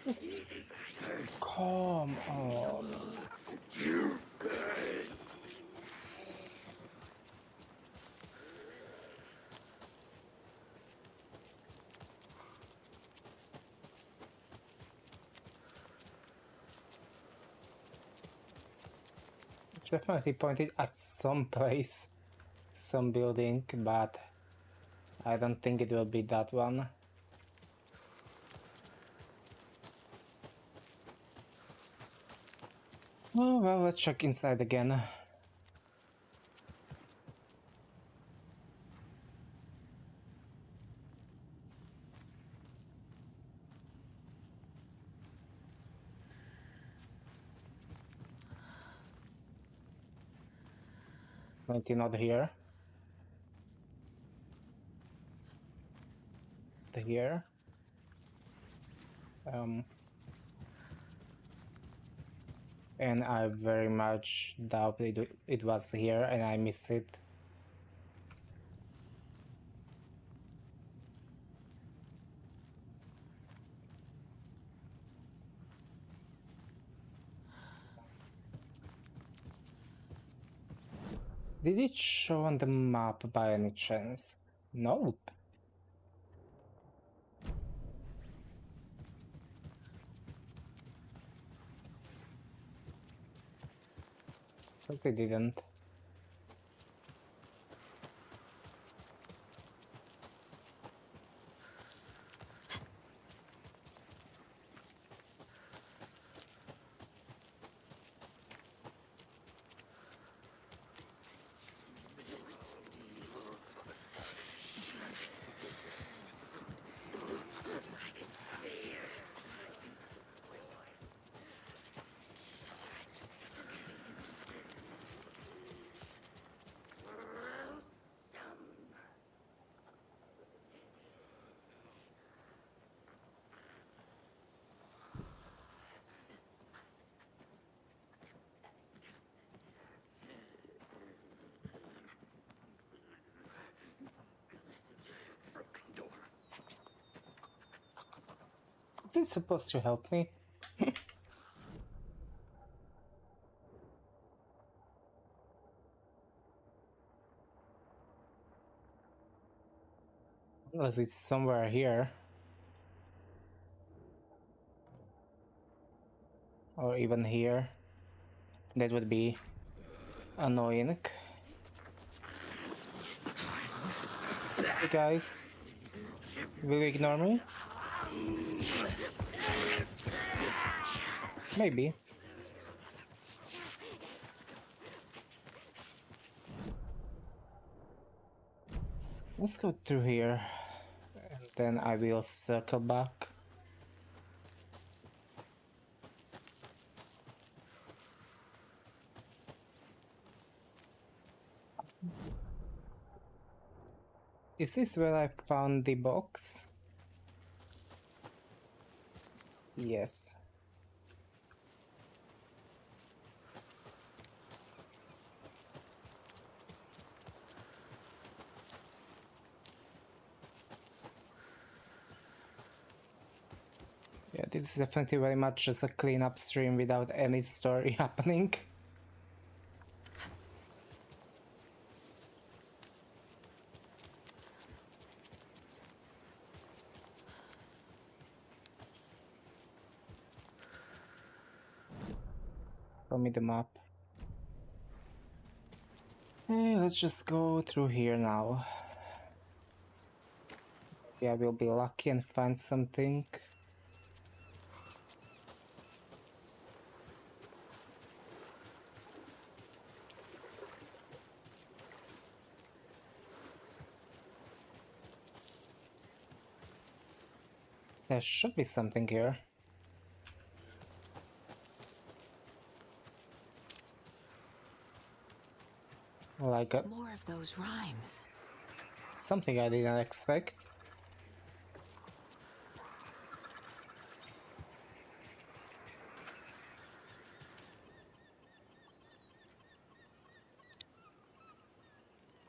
Just come on. Definitely pointed at some place, some building, but I don't think it will be that one. Oh well, let's check inside again. Maybe not here. Here. And I very much doubt it was here and I missed it. Did it show on the map by any chance? Nope. Because it didn't. Is it supposed to help me? Unless it's somewhere here. Or even here. That would be annoying. Hey guys, will you ignore me? Maybe. Let's go through here and then I will circle back. Is this where I found the box? Yes. Yeah, this is definitely very much just a cleanup stream without any story happening. Show me the map. Hey, let's just go through here now. Maybe I will be lucky and find something. There should be something here. Like More of those rhymes. something I didn't expect.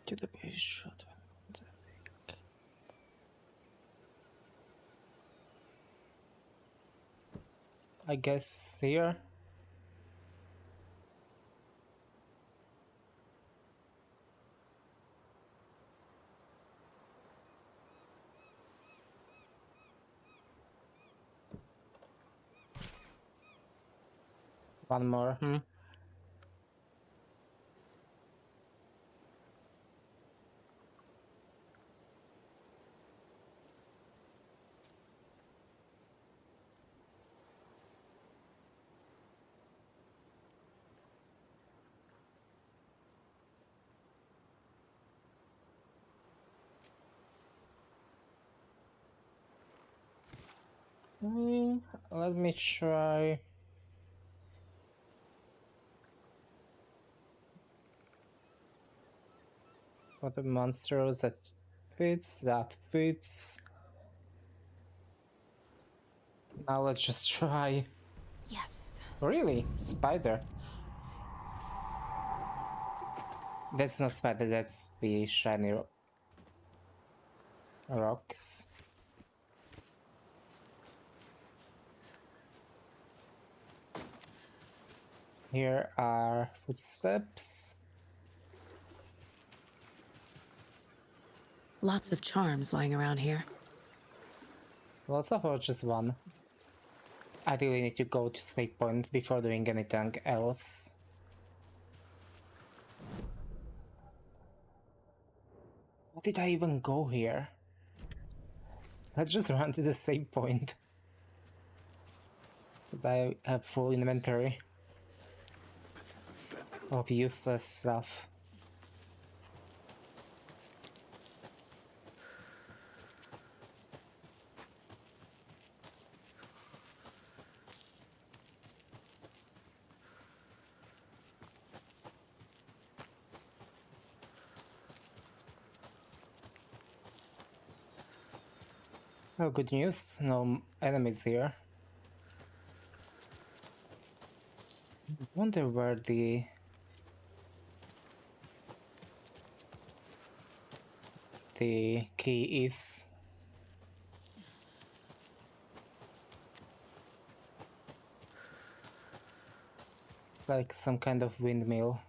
To the shot. I guess here. One more, Let me try. What the monsters that fits, that fits. Now let's just try. Yes. Really? Spider? That's not spider, that's the shiny rocks. Here are footsteps. Lots of charms lying around here. Lots of or just one. I really need to go to save point before doing anything else. Why did I even go here? Let's just run to the save point. Because I have full inventory of useless stuff. Oh, good news, no enemies here. I wonder where the key is. Like some kind of windmill.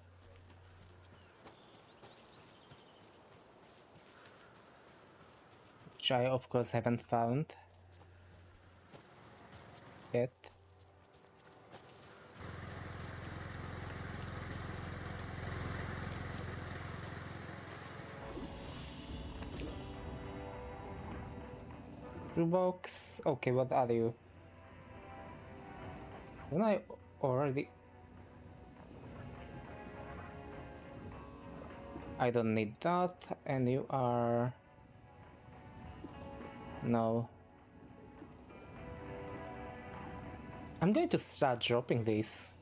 Which I of course haven't found yet. Box. Okay, what are you? Don't I already? I don't need that, and you are... No. I'm going to start dropping these.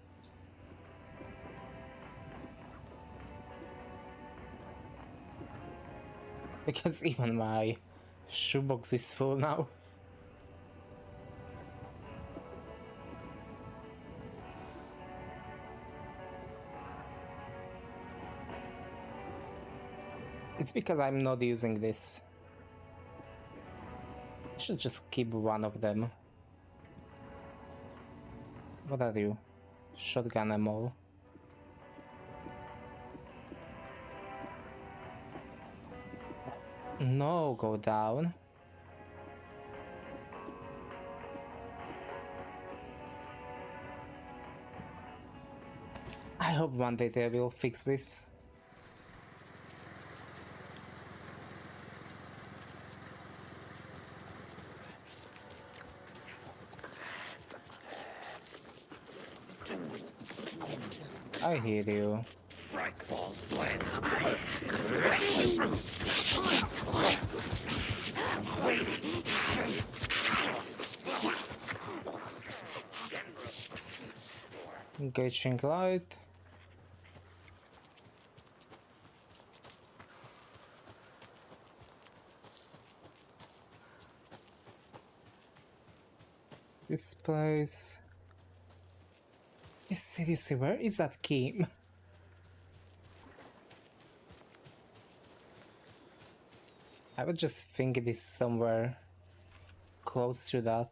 Because even my shoebox is full now. It's because I'm not using this. I should just keep one of them. What are you? Shotgun ammo. No, go down. I hope one day they will fix this. I hear you. Engaging light. This place. Seriously, where is that key? I would just think it is somewhere close to that.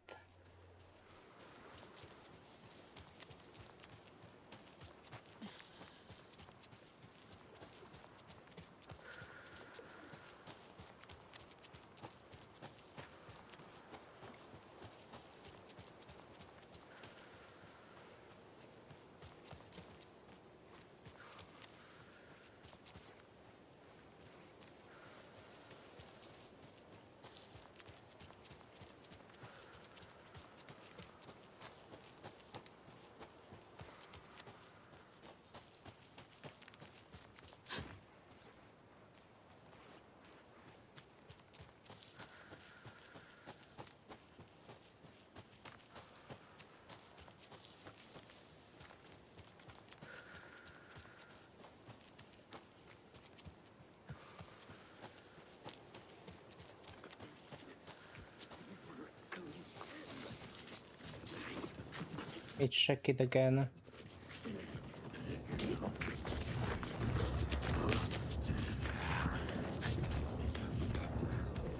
Let's check it again.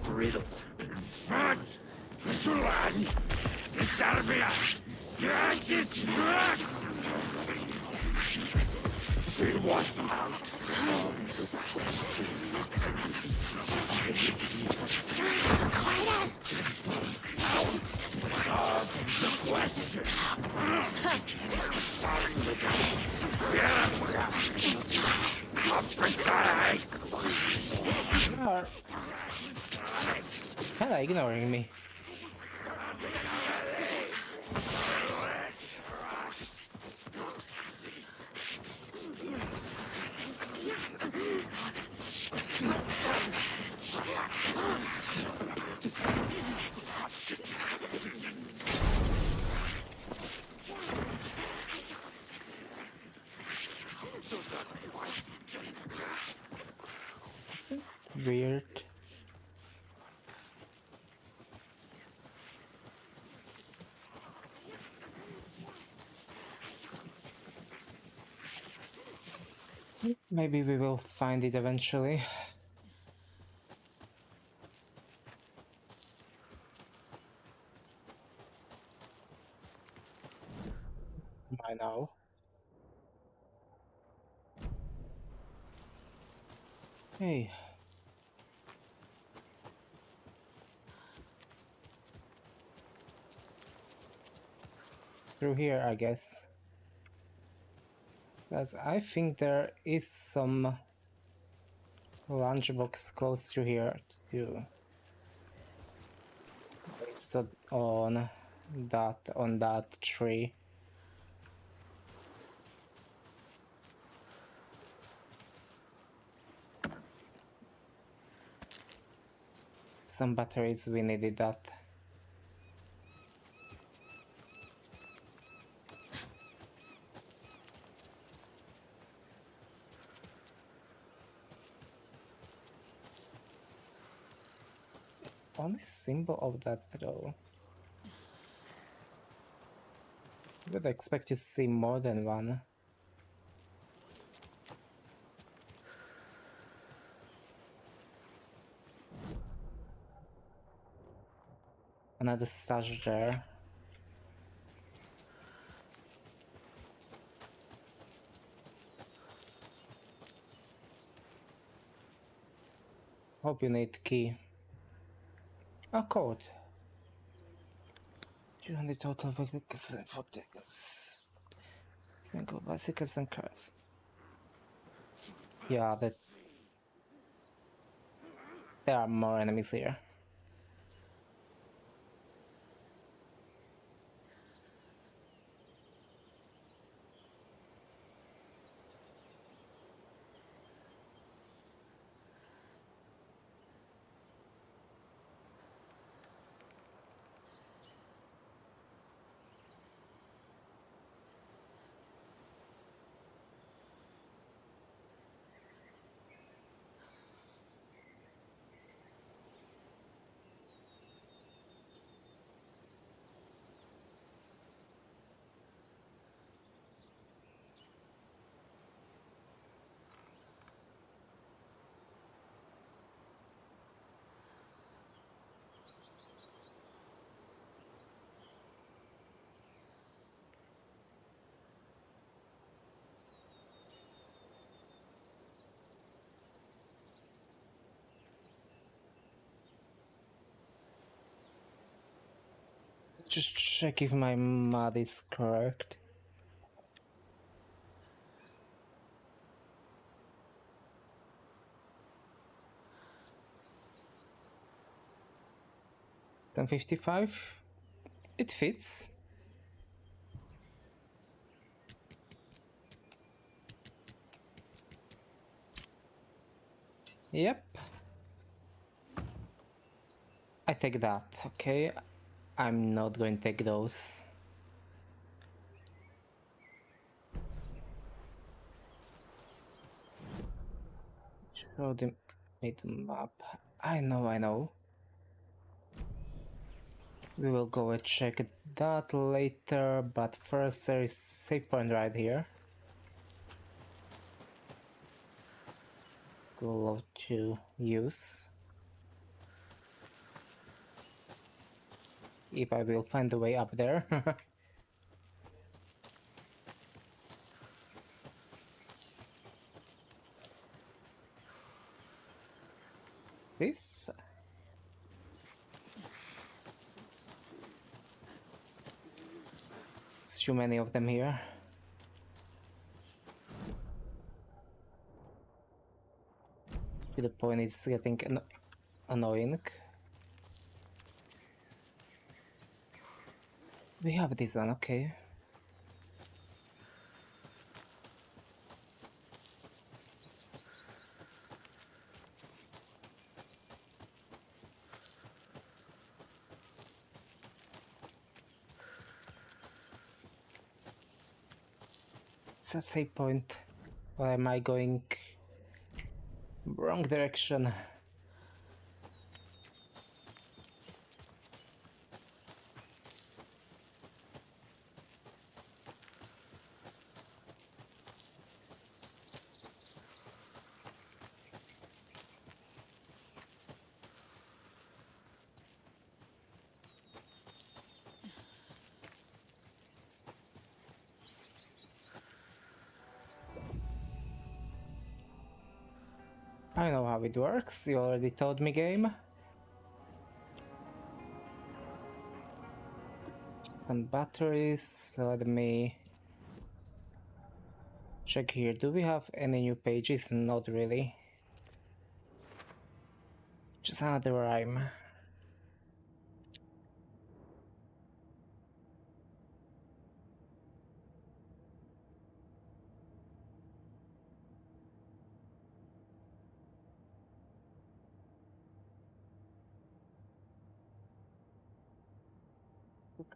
Riddles. It was out. Are kinda ignoring me. Weird. Maybe we will find it eventually. By now. Hey. Through here, I guess. Because I think there is some lunchbox close to here too. Based on that tree. Some batteries, we needed that. Only symbol of that though. I would expect to see more than one. Another stash there. Hope you need key. A code. 200 total for Single bicycles and cars. Yeah, there are more enemies here. Just check if my math is correct. $10.55. It fits. Yep. I take that, okay? I'm not going to take those. Show the map. I know. We will go and check that later, but first there is save point right here. Go to use. If I will find the way up there. This. It's too many of them here. The point is getting annoying. We have this one, okay. It's a save point. Or am I going wrong direction? I know how it works, you already told me, game. And batteries, let me check here. Do we have any new pages? Not really. Just another rhyme.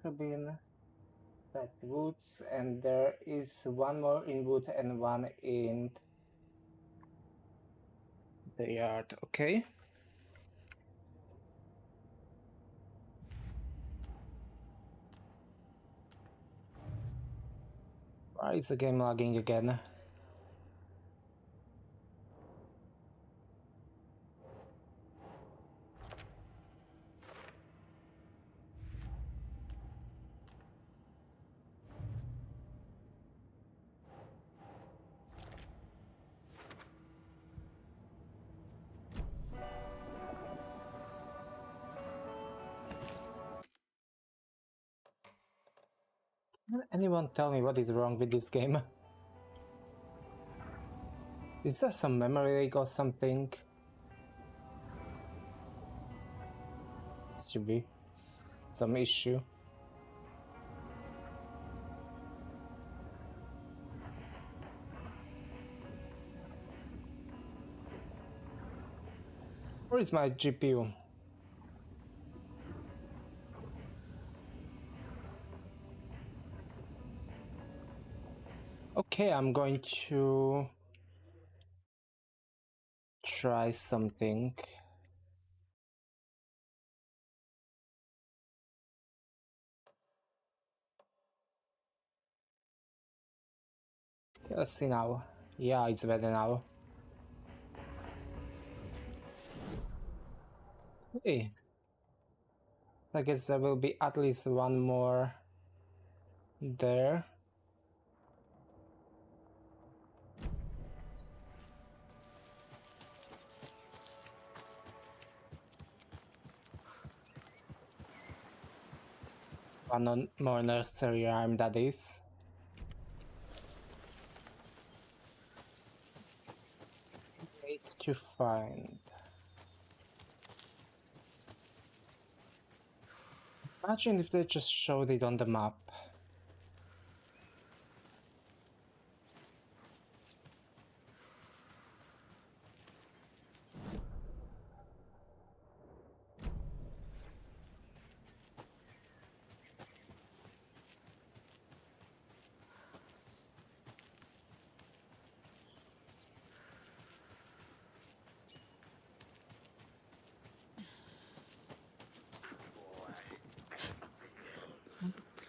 Cabin, that woods, and there is one more in wood and one in the yard. Okay. Why is the game lagging again? Anyone tell me what is wrong with this game? Is there some memory leak or something? Should be some issue. Where is my GPU? Okay, I'm going to try something. Let's see now. Yeah, it's better now. Hey, I guess there will be at least one more there. One more nursery rhyme, that is. Wait to find. Imagine if they just showed it on the map.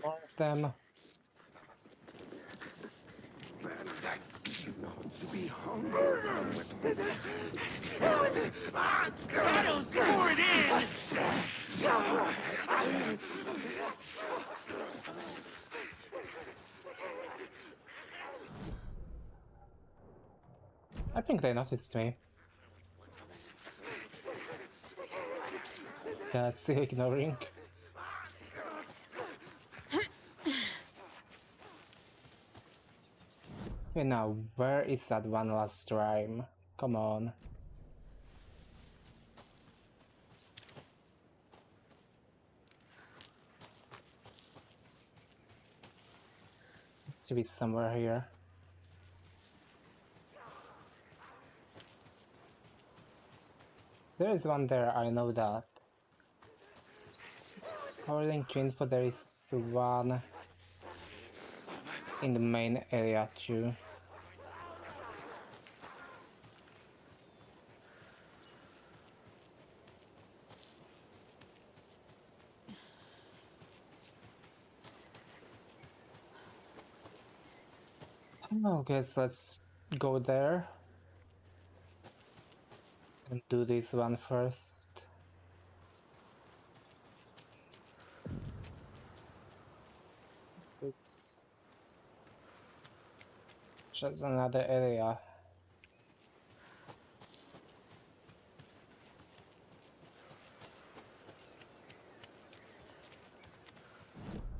More of them. To be hungry. Shadows, pour it in! I think they noticed me. That's ignoring. Okay, now, where is that one last rhyme? Come on. It should be somewhere here. There is one there, I know that. According to info, there is one in the main area too. I guess let's go there and do this one first. It's just another area.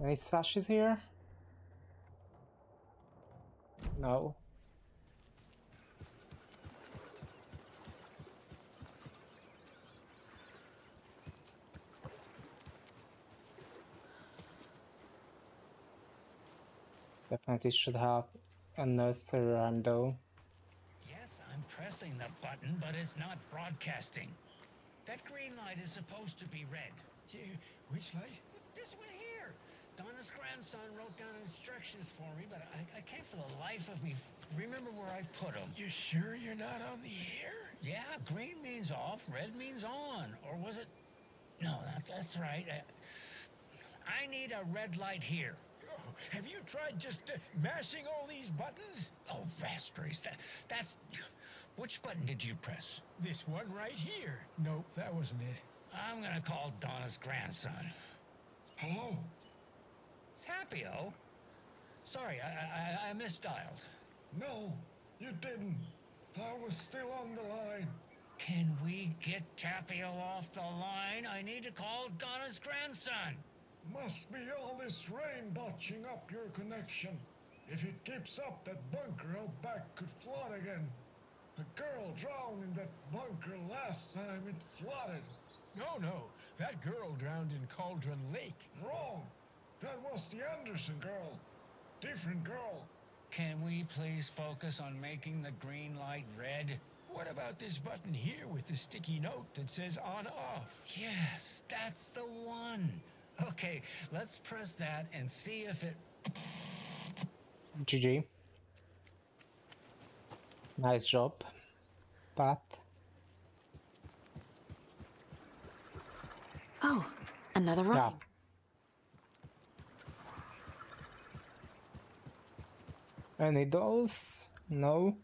Any sashes here? No. Definitely should have a nursery rhyme though. Yes, I'm pressing the button, but it's not broadcasting. That green light is supposed to be red. Which light? This one here. Donna's grandson wrote down instructions for me, but I can't for the life of me remember where I put them. You sure you're not on the air? Yeah, green means off, red means on. Or was it? No, that's right. I need a red light here. Oh, have you tried just mashing all these buttons? Oh, raspberries. That's... Which button did you press? This one right here. Nope, that wasn't it. I'm gonna call Donna's grandson. Hello? Tapio? Sorry, I misdialed. No, you didn't. I was still on the line. Can we get Tapio off the line? I need to call Donna's grandson. Must be all this rain botching up your connection. If it keeps up, that bunker out back could flood again. A girl drowned in that bunker last time it flooded. No. That girl drowned in Cauldron Lake. Wrong. That was the Anderson girl. Different girl. Can we please focus on making the green light red? What about this button here with the sticky note that says on off? Yes, that's the one. Okay, let's press that and see if it... GG. Nice job. But Oh, another rhyme. yeah. Any dolls? No.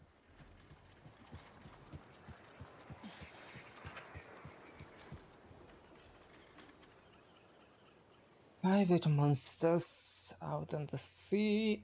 Private monsters out on the sea.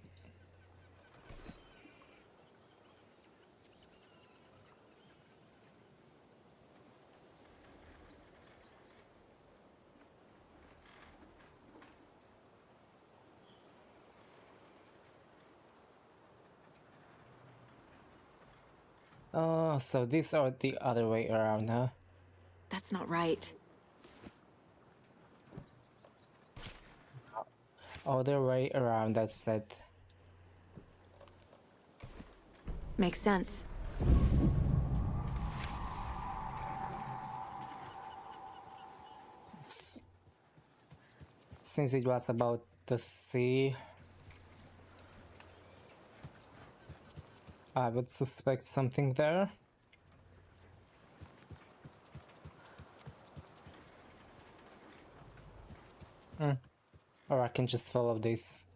Oh, so these are the other way around, huh? That's not right. Other way around, that's it. Makes sense. Since it was about the sea, I would suspect something there. Or I can just follow this.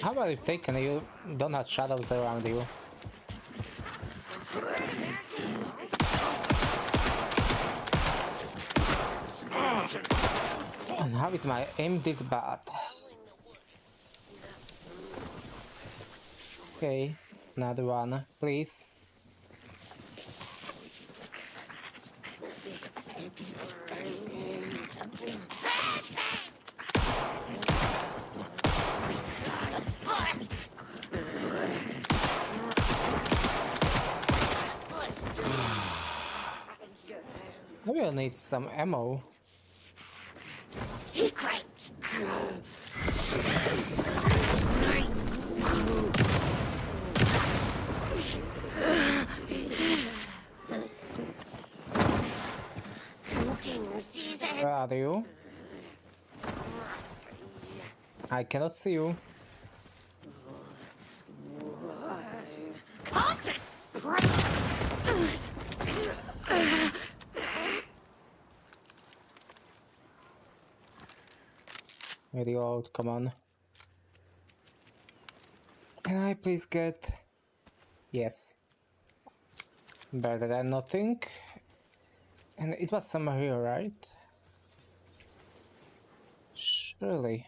How about if taken you don't have shadows around you? And how is my aim this bad? Okay, another one, please. I will need some ammo. Secret! Hunting season! Where are you? I cannot see you. Reload, come on. Can I please get... Yes. Better than nothing. And it was somewhere here, right? Surely.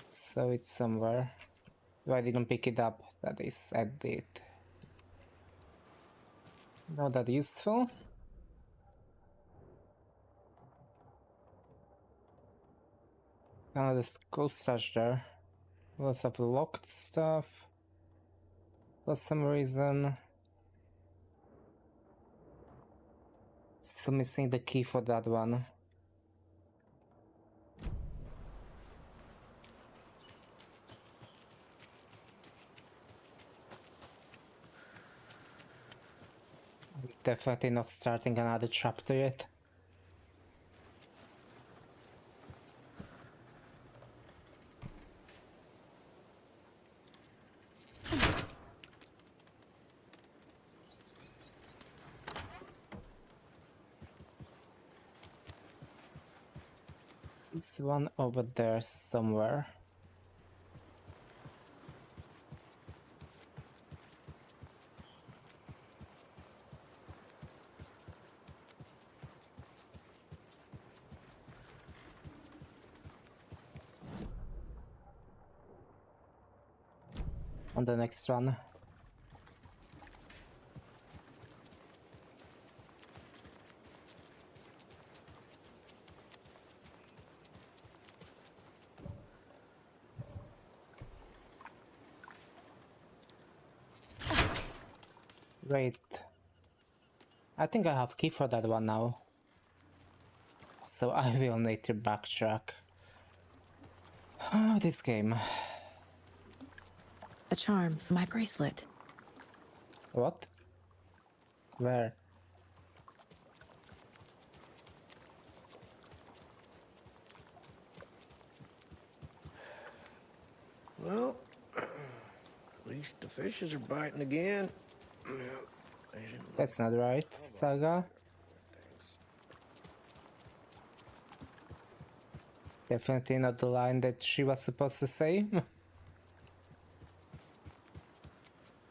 So it's somewhere. If I didn't pick it up, that is, I did. Not that useful. Another ghost touch there. Lots of locked stuff. For some reason. Still missing the key for that one. Definitely not starting another chapter yet. This one over there somewhere. On the next one. Wait. I think I have key for that one now. So I will need to backtrack. Oh, this game. A charm for my bracelet. What? Where? Well, at least the fishes are biting again. That's not right, Saga. Definitely not the line that she was supposed to say.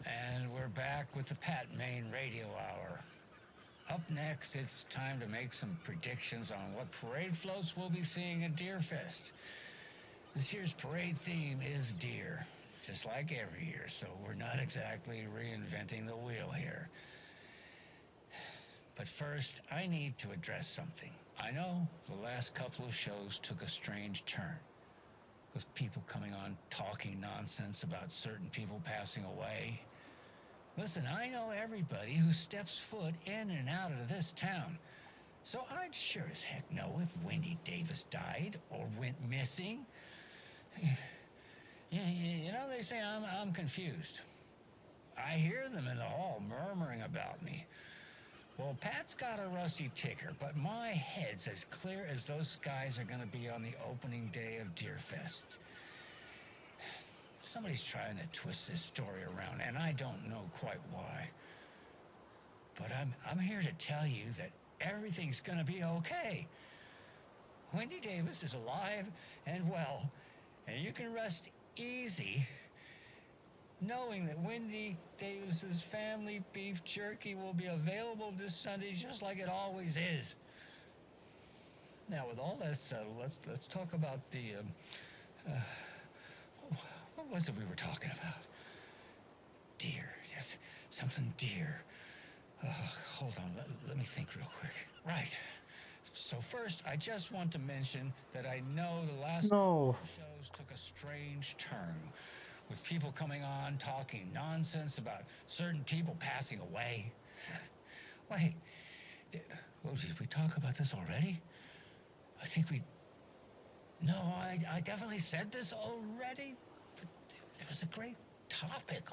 And we're back with the Pat Main Radio Hour. Up next, it's time to make some predictions on what parade floats we'll be seeing at Deerfest. This year's parade theme is deer, just like every year, so we're not exactly reinventing the wheel here. But first, I need to address something. I know the last couple of shows took a strange turn, with people coming on talking nonsense about certain people passing away. Listen, I know everybody who steps foot in and out of this town, so I'd sure as heck know if Wendy Davis died or went missing. Yeah, you know, they say I'm confused. I hear them in the hall murmuring about me. Well, Pat's got a rusty ticker, but my head's as clear as those skies are going to be on the opening day of Deerfest. Somebody's trying to twist this story around, and I don't know quite why. But I'm here to tell you that everything's going to be okay. Wendy Davis is alive and well, and you can rest easy knowing that Wendy Davis's family beef jerky will be available this Sunday just like it always is. Now, with all that settled, let's talk about the what was it we were talking about? Deer. Yes, something deer. Hold on, let me think real quick. Right. So first, I just want to mention that I know the last No. shows took a strange turn, with people coming on talking nonsense about certain people passing away. Wait, did we talk about this already? I think we... No, I definitely said this already. But it was a great topic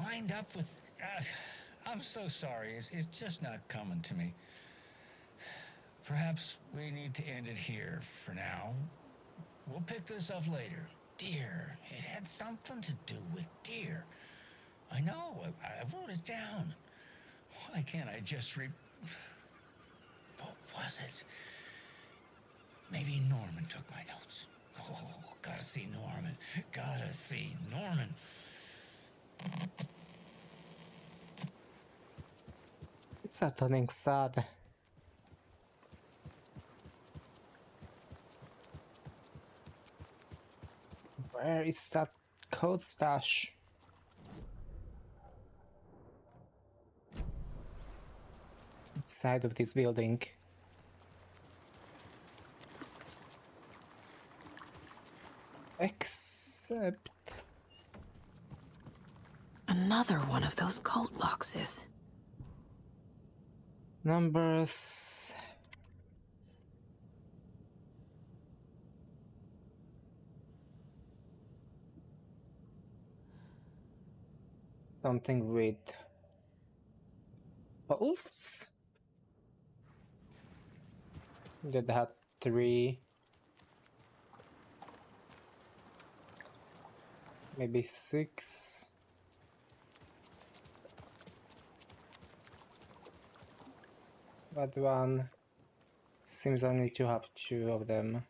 lined up with... I'm so sorry. It's just not coming to me. Perhaps we need to end it here for now. We'll pick this up later. Deer. It had something to do with deer. I know. I wrote it down. Why can't I just What was it? Maybe Norman took my notes. Oh, gotta see Norman. Gotta see Norman. It's turning sad. Where is that code stash? Inside of this building. Except... Another one of those cult boxes. numbers... Something with posts that had 3, maybe 6. That one. Seems I need to have 2 of them.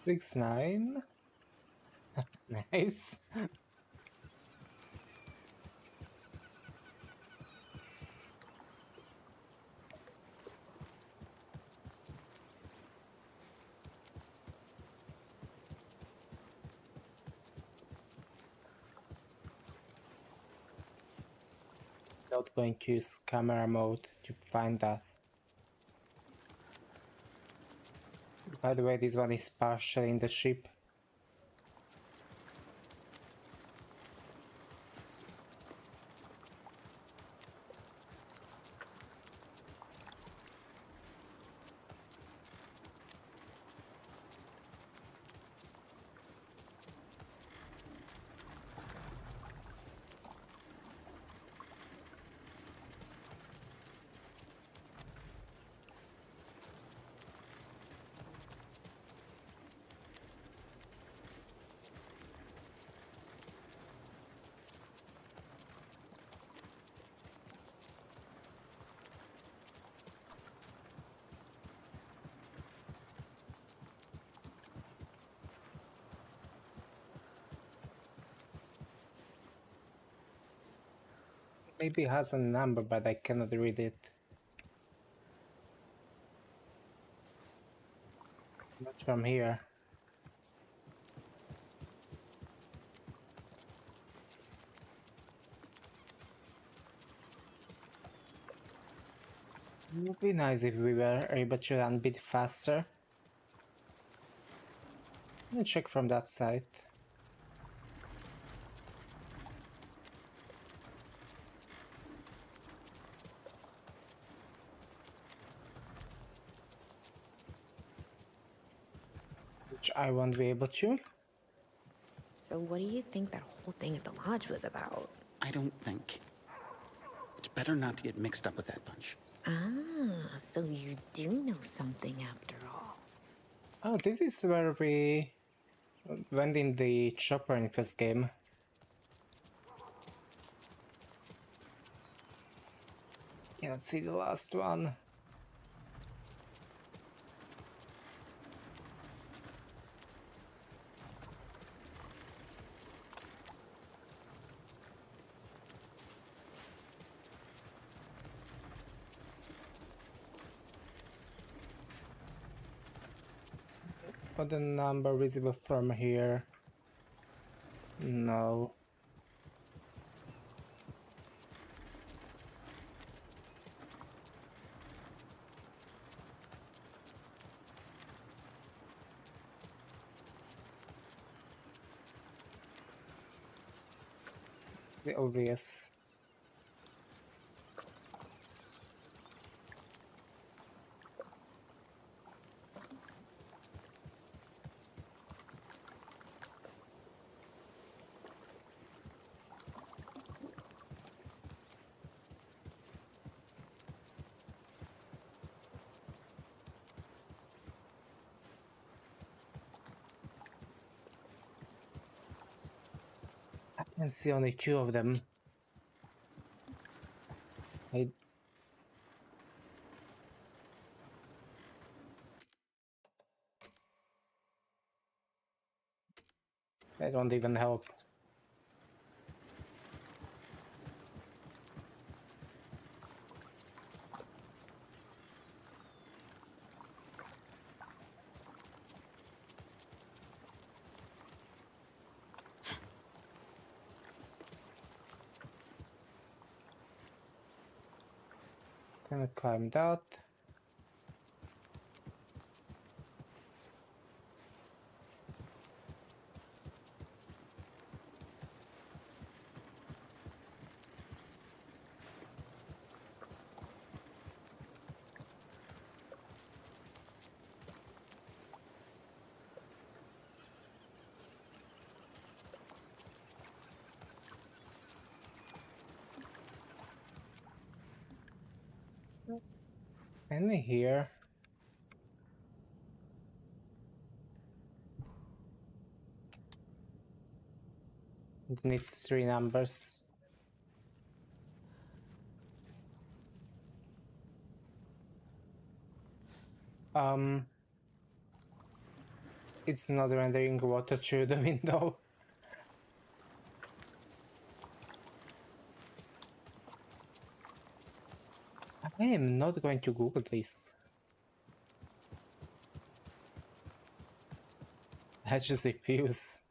Six, 9. Nice. Not going to use camera mode to find that. By the way, this one is partially in the ship. Maybe it has a number, but I cannot read it. Not from here. It would be nice if we were able to run a bit faster. Let me check from that side. Which I won't be able to. So what do you think that whole thing at the lodge was about? I don't think. It's better not to get mixed up with that bunch. Ah, so you do know something after all. Oh, this is where we went in the chopper in first game. Yeah, let's see the last one. But the number visible from here? No. The obvious. I can see only 2 of them. They don't even help. Gonna climb that. Any here? It needs 3 numbers. It's not rendering water through the window. I am not going to Google this. I just refuse.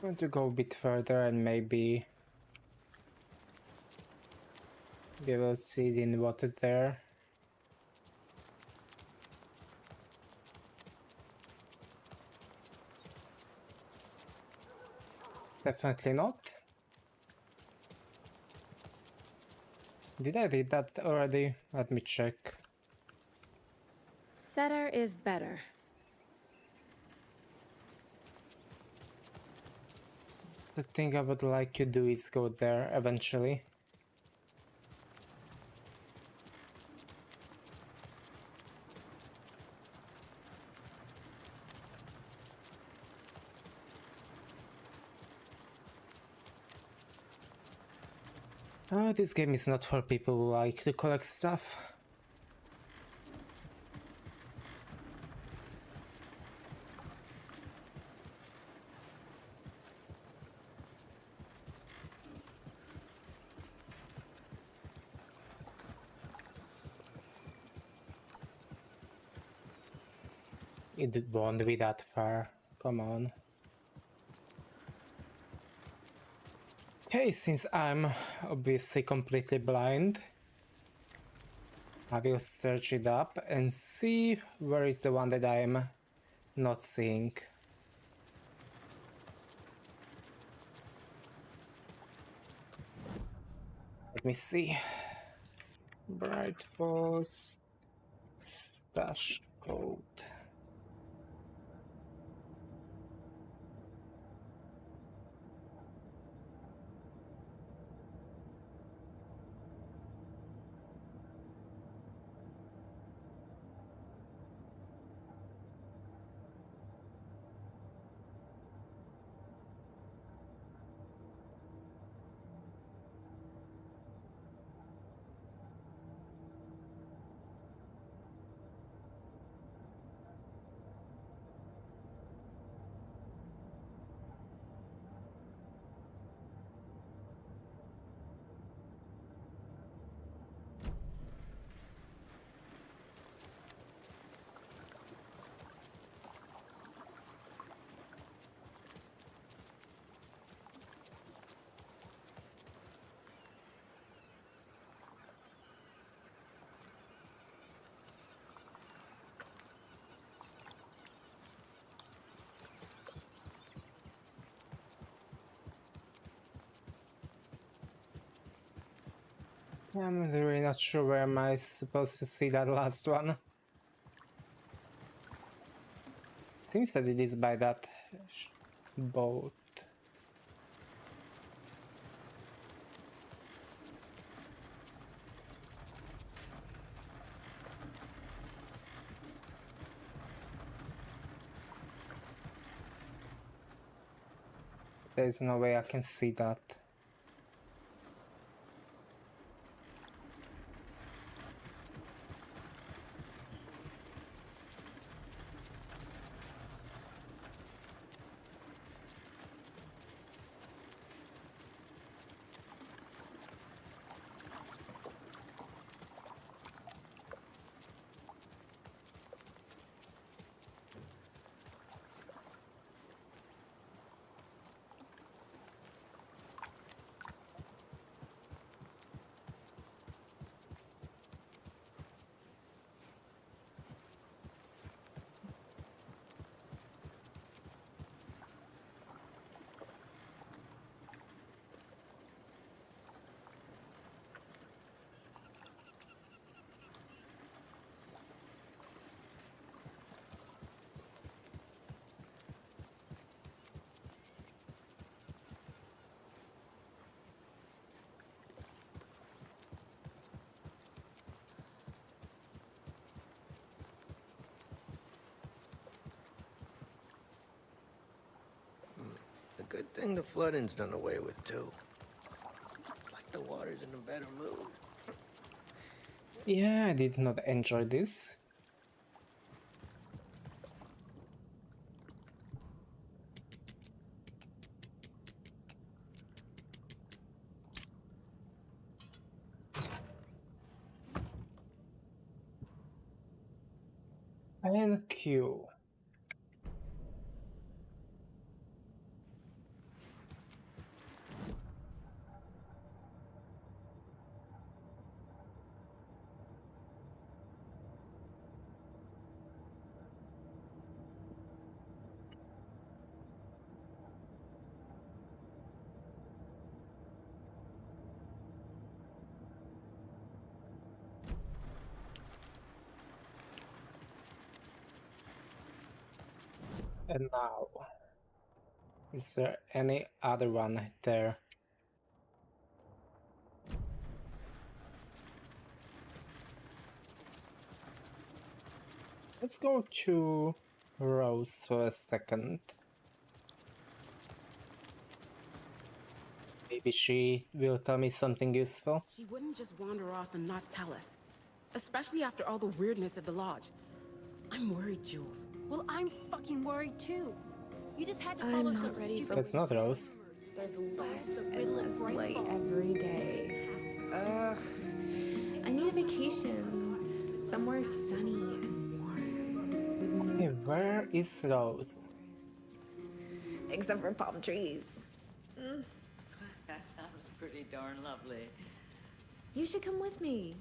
I'm going to go a bit further and maybe we will see it in water there. Definitely not. Did I read that already? Let me check. Setter is better. The thing I would like to do is go there eventually. This game is not for people who like to collect stuff. It won't be that far. Come on. Okay, since I'm obviously completely blind, I will search it up and see where is the one that I'm not seeing. Let me see. Bright Falls stash code. I'm really not sure where am I supposed to see that last one. Seems that it is by that boat. There's no way I can see that. Good thing the flooding's done away with, too. Like the water's in a better mood. Yeah, I did not enjoy this. And Q. And now, is there any other one there? Let's go to Rose for a second. Maybe she will tell me something useful. She wouldn't just wander off and not tell us. Especially after all the weirdness at the lodge. I'm worried, Jules. Well, I'm fucking worried too. You just had to follow I'm some not ready stupid... for That's not Rose. There's less and less light every day. Ugh. I need a vacation. Somewhere sunny and warm. With no Hey, where is Rose? except for palm trees. That sounds pretty darn lovely. You should come with me.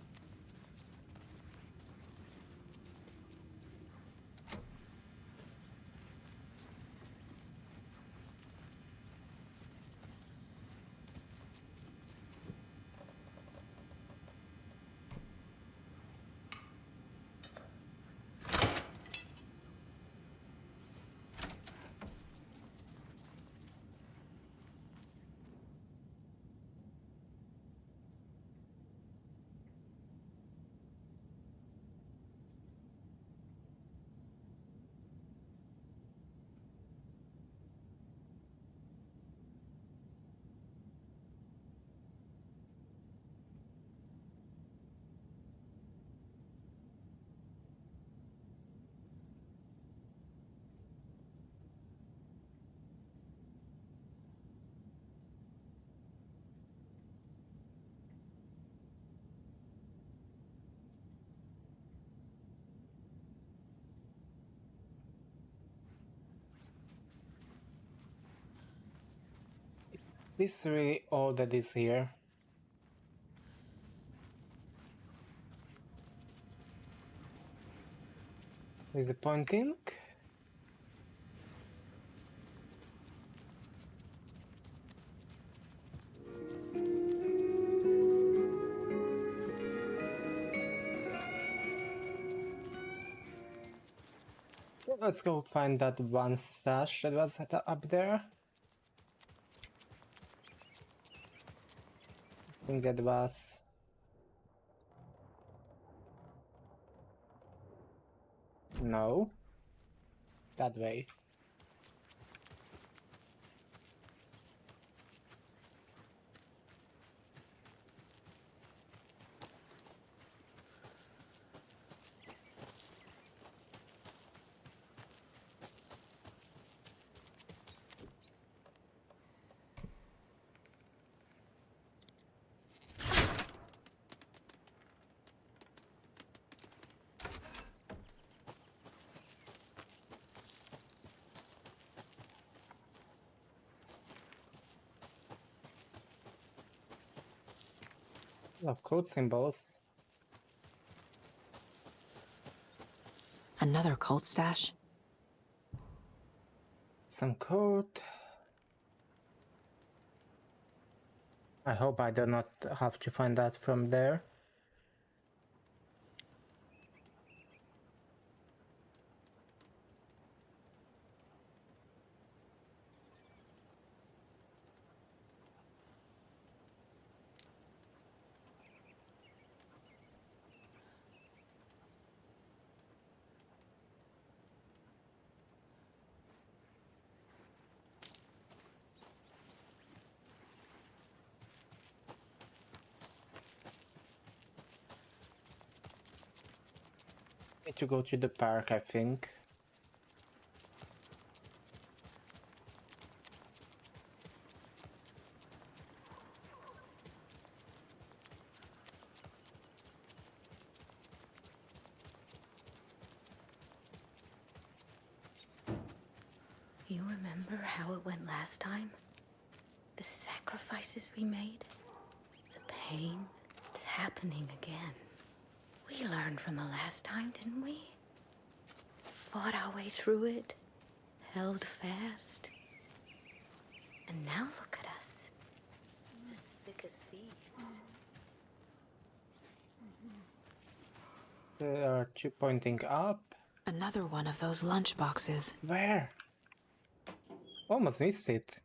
This really all that is here. Disappointing. Let's go find that one stash that was up there. I think that was... No. That way. Love code symbols. Another cult stash? Some code. I hope I do not have to find that from there. Need to go to the park, I think. You remember how it went last time? The sacrifices we made? The pain? It's happening again. We learned from the last time, didn't we? Fought our way through it. Held fast. And now look at us. As thick as thieves. There are two pointing up. Another one of those lunch boxes. Where? Almost missed it.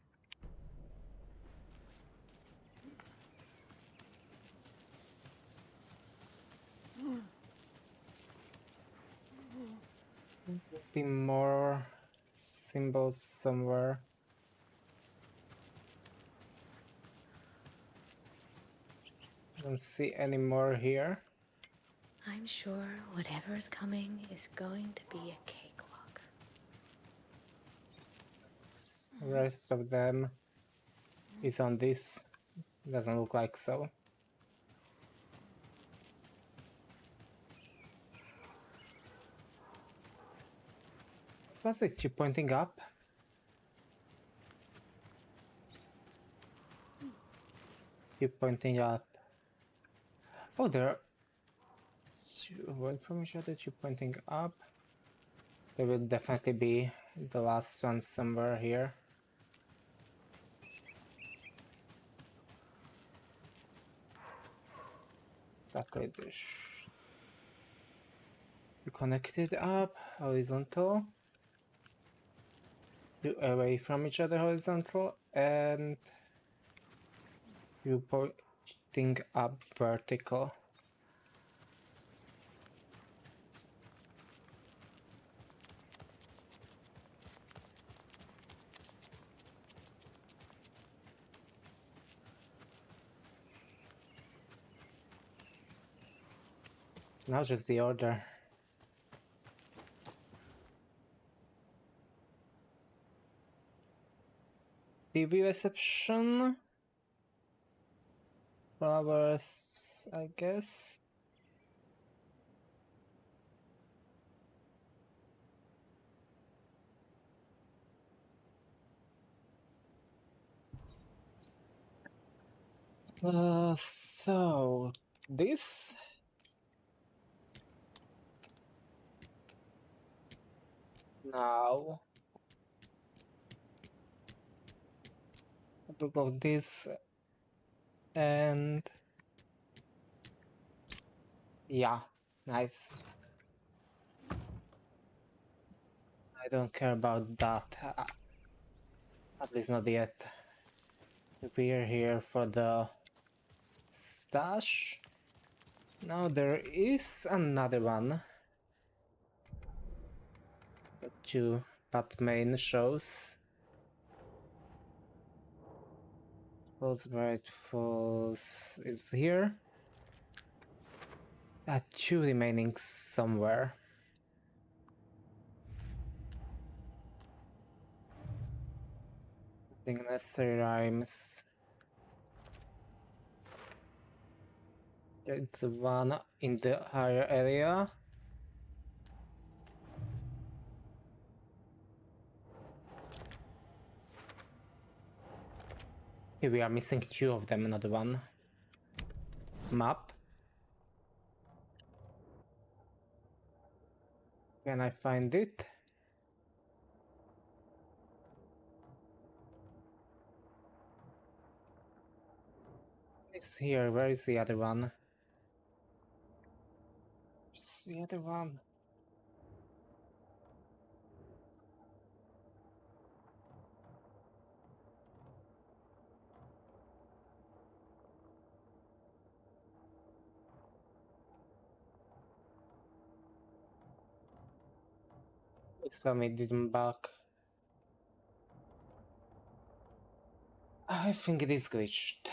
Be more symbols somewhere. Don't see any more here. I'm sure whatever's coming is going to be a cakewalk. The rest of them is on this. Doesn't look like so. What was it? You pointing up? You pointing up. Oh, there. Word from each other. You pointing up. There will definitely be the last one somewhere here. Exactly this. You connected up, horizontal. You away from each other, horizontal, and you pointing up, vertical. Now just the order. TV reception. Flowers, I guess. So this now a of this and yeah, nice. I don't care about that, at least not yet. We're here for the stash. Now there is another one. The two Batman shows. Falls Bright Falls is here. Two remaining somewhere. Nothing necessary rhymes. It's one in the higher area. Here we are missing two of them, another one. Map. Can I find it? It's here. Where is the other one? Where's the other one? Summit didn't back. I think it is glitched.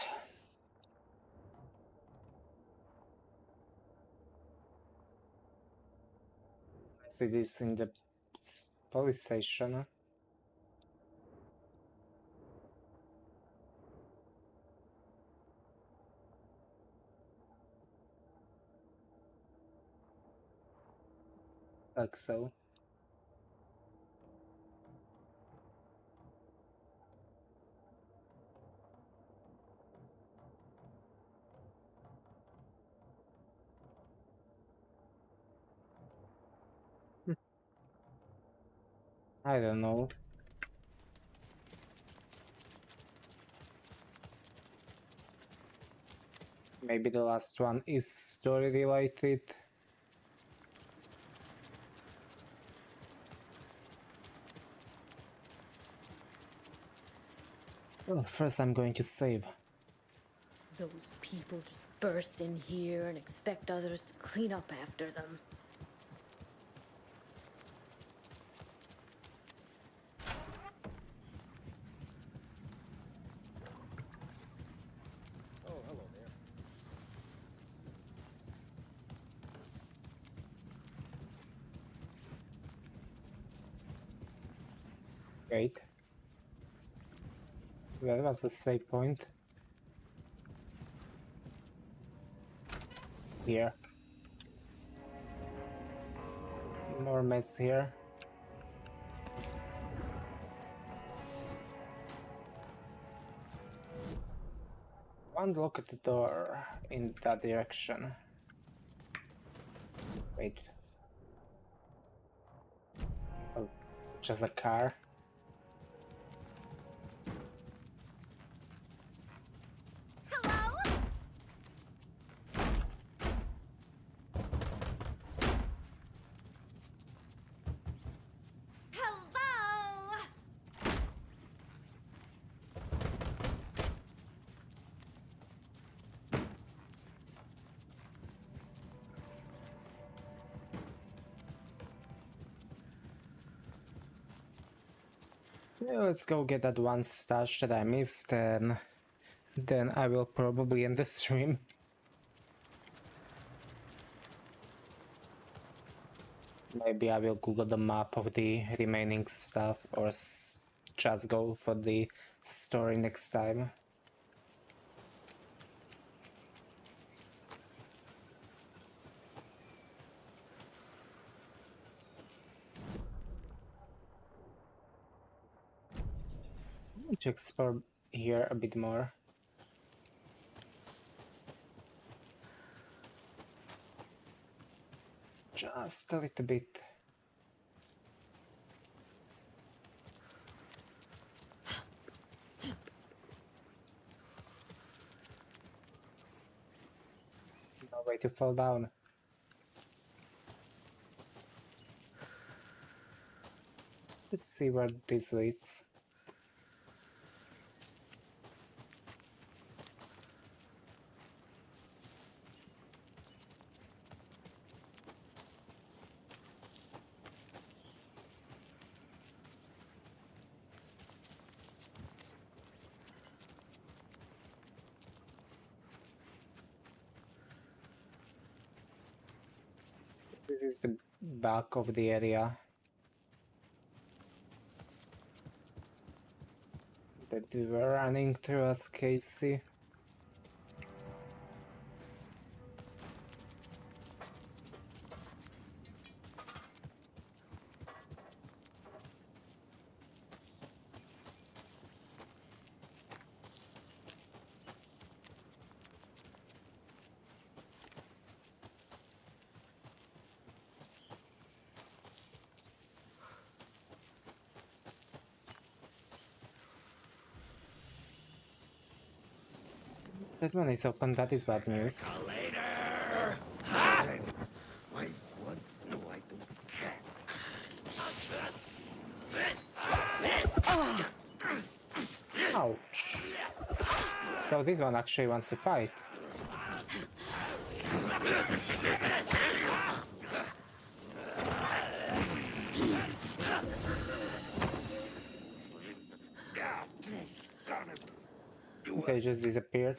See this in the police station. Like so. I don't know. Maybe the last one is story related. Well, first I'm going to save. Those people just burst in here and expect others to clean up after them. Oh, hello there. Wait. Where was the save point? Here. More mess here. One look at the door in that direction. Wait. Oh, just a car. Yeah, let's go get that one stash that I missed, and then I will probably end the stream. Maybe I will Google the map of the remaining stuff, or just go for the story next time. To explore here a bit more. Just a little bit. No way to fall down. Let's see where this leads. This is the back of the area that we were running through as Casey. That one is open, that is bad news. Later! Ha! Wait, what? No, I don't. Ouch. So this one actually wants to fight. They just disappeared.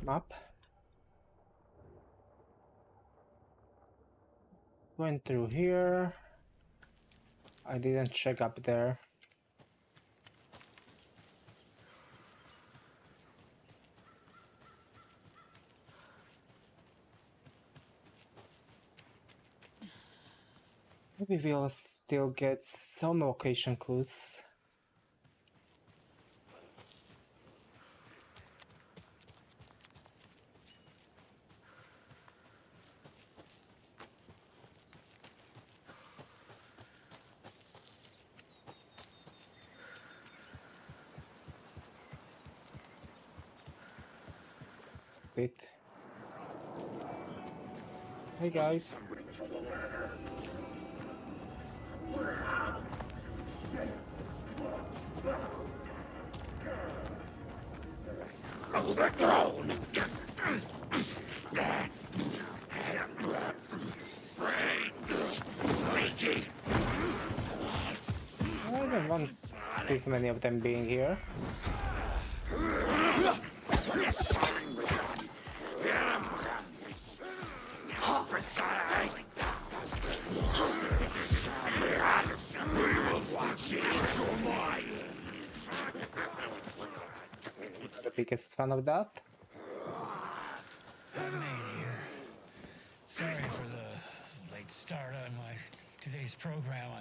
Map. Went through here. I didn't check up there. Maybe we'll still get some location clues. Bit. Hey guys. Overthrown! I don't want this many of them being here. The biggest fan of that. Sorry for the late start on today's program.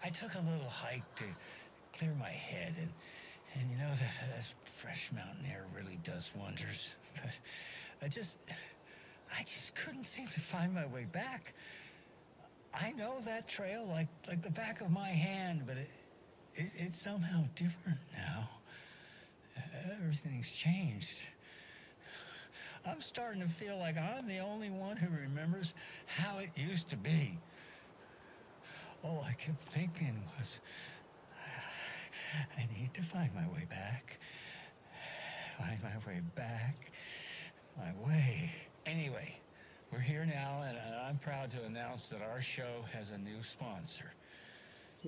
I took a little hike to clear my head, and you know that fresh mountain air really does wonders. But I just couldn't seem to find my way back. I know that trail like the back of my hand, but it's somehow different now. Everything's changed. I'm starting to feel like I'm the only one who remembers how it used to be. All I kept thinking was, I need to find my way back. Find my way back. My way. Anyway, we're here now, and I'm proud to announce that our show has a new sponsor.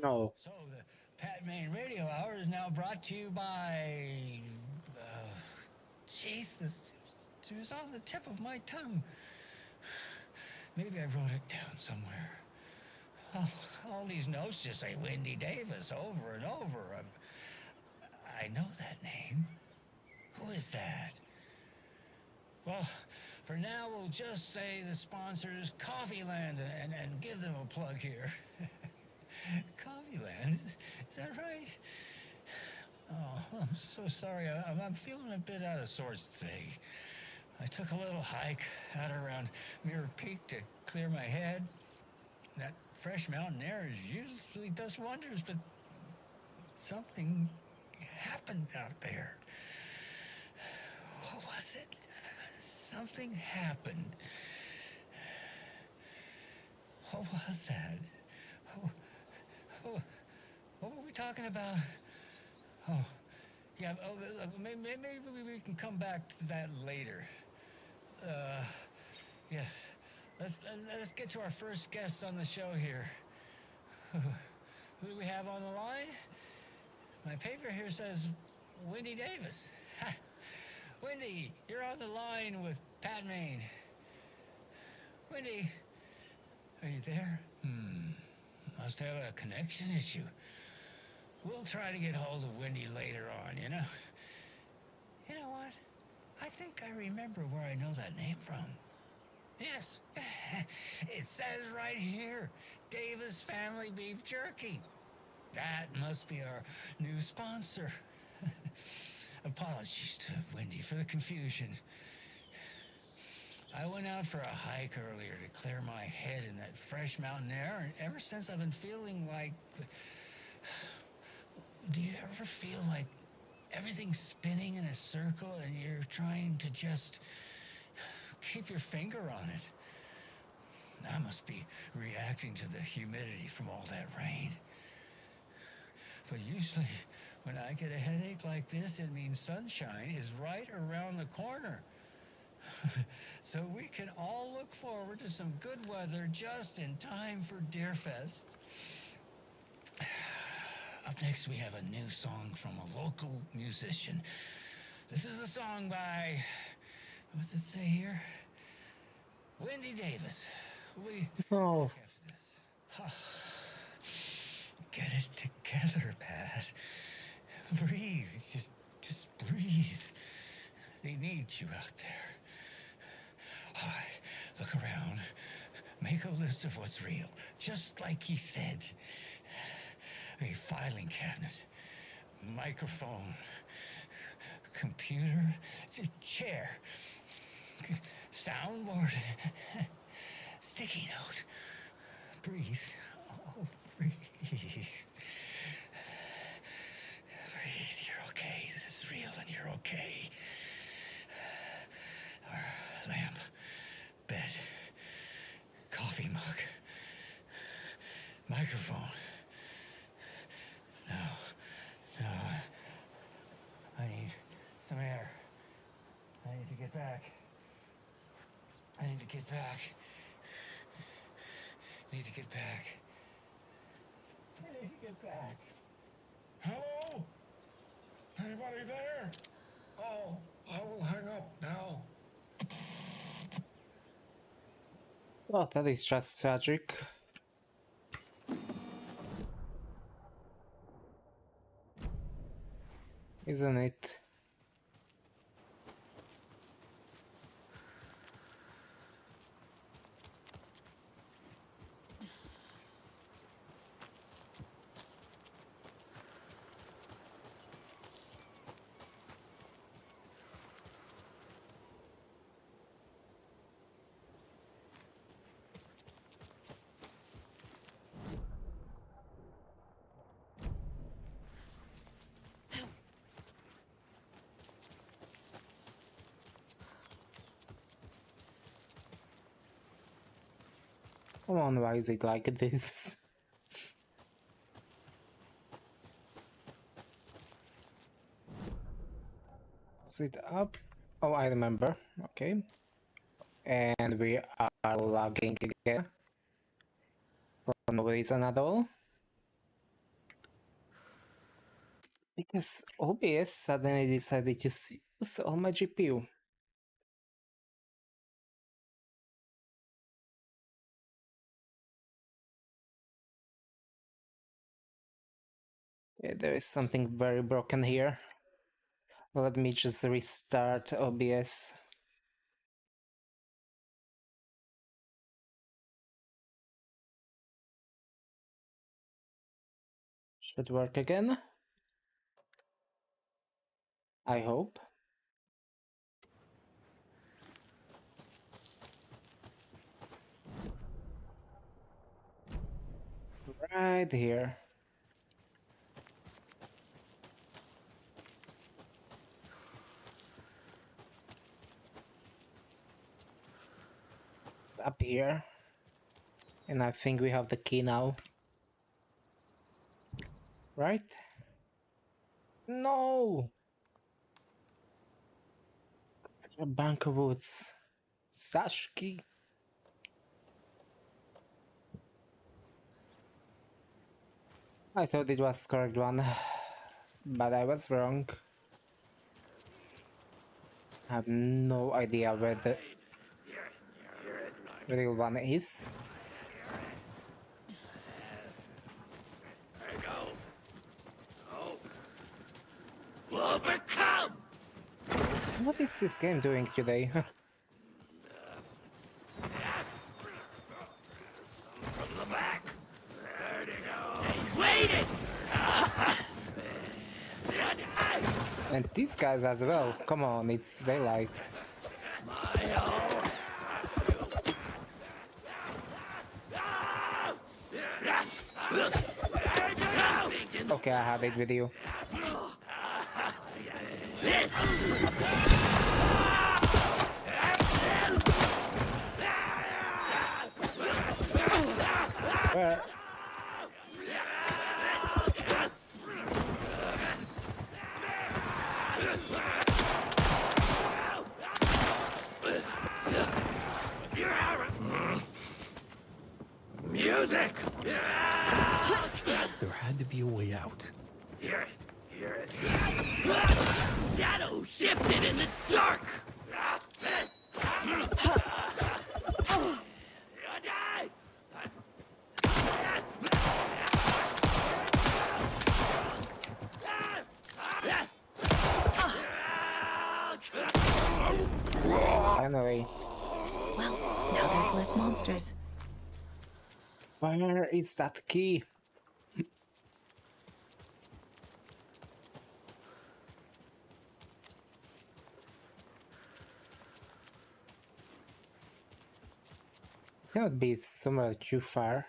No. So the Pat Main Radio Hour is now brought to you by... Jesus, it was on the tip of my tongue. Maybe I wrote it down somewhere. Oh, all these notes just say Wendy Davis over and over. I know that name. Who is that? Well, for now, we'll just say the sponsors Coffeeland and give them a plug here. Coffeeland? Is that right? Oh, I'm so sorry. I'm feeling a bit out of sorts today. I took a little hike out around Mirror Peak to clear my head. That fresh mountain air usually does wonders, but something happened out there. What was it? Something happened. What was that? What were we talking about? Oh, yeah, maybe we can come back to that later. Yes. Let's get to our first guest on the show here. Who do we have on the line? My paper here says Wendy Davis. Ha. Wendy, you're on the line with Pat Main. Wendy, are you there? Must have a connection issue. We'll try to get hold of Wendy later on, you know? You know what? I think I remember where I know that name from. Yes, it says right here, Davis Family Beef Jerky. That must be our new sponsor. Apologies to Wendy for the confusion. I went out for a hike earlier to clear my head in that fresh mountain air, and ever since I've been feeling like... Do you ever feel like everything's spinning in a circle and you're trying to just keep your finger on it? I must be reacting to the humidity from all that rain. But usually, when I get a headache like this, it means sunshine is right around the corner. So we can all look forward to some good weather just in time for Deerfest. Up next, we have a new song from a local musician. This is a song by What's it say here? Wendy Davis. We Oh, have this. Get it together, Pat. Breathe. Just breathe. They need you out there. All right, look around. Make a list of what's real, just like he said. A filing cabinet, microphone, computer, chair, soundboard, sticky note. Breathe. Oh, breathe. Breathe. You're okay. This is real and you're okay. Lamp, bed, coffee mug, microphone. No. I need some air. I need to get back. Need to get back. Hello? Anybody there? Oh, I will hang up now. well, that is just tragic. Isn't it? Come on, why is it like this? Sit up. Oh, I remember. Okay. And we are logging again. For no reason at all. Because OBS suddenly decided to use all my GPU. Yeah, there is something very broken here. Let me just restart OBS. Should work again. I hope. Right here. Up here. And I think we have the key now. Right? No! A bank of woods. Sash key. I thought it was correct one. But I was wrong. I have no idea where the real one is. There you go. Oh. Overcome! What is this game doing today? From the back. There you go. Hey, waited! And these guys as well. Come on, it's daylight. Okay, I had it with you. Where? Music! There had to be a way out. Hear it. Shadow shifted in the dark! finally. Well, now there's less monsters. Where is that key? Cannot be somewhere too far.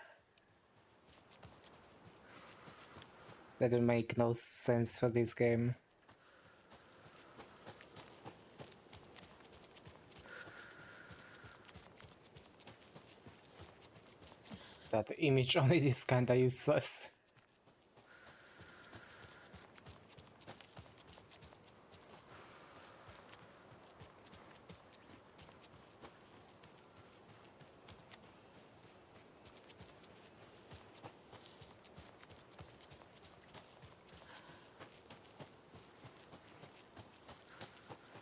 That would make no sense for this game. That image on it is kinda useless.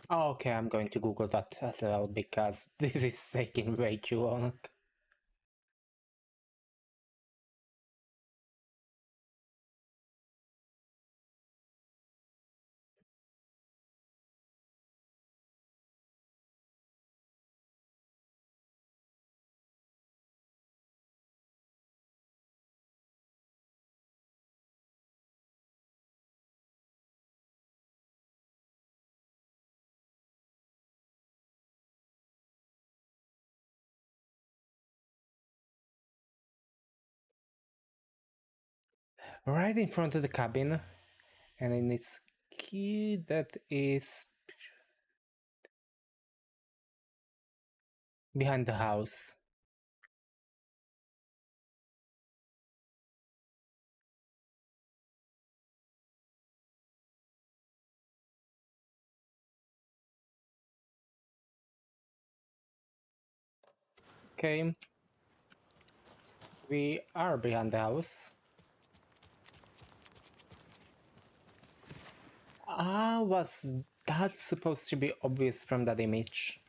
Okay, I'm going to Google that as well because this is taking way too long. Right in front of the cabin, and in its key that is behind the house. Okay, we are behind the house. Was that supposed to be obvious from that image?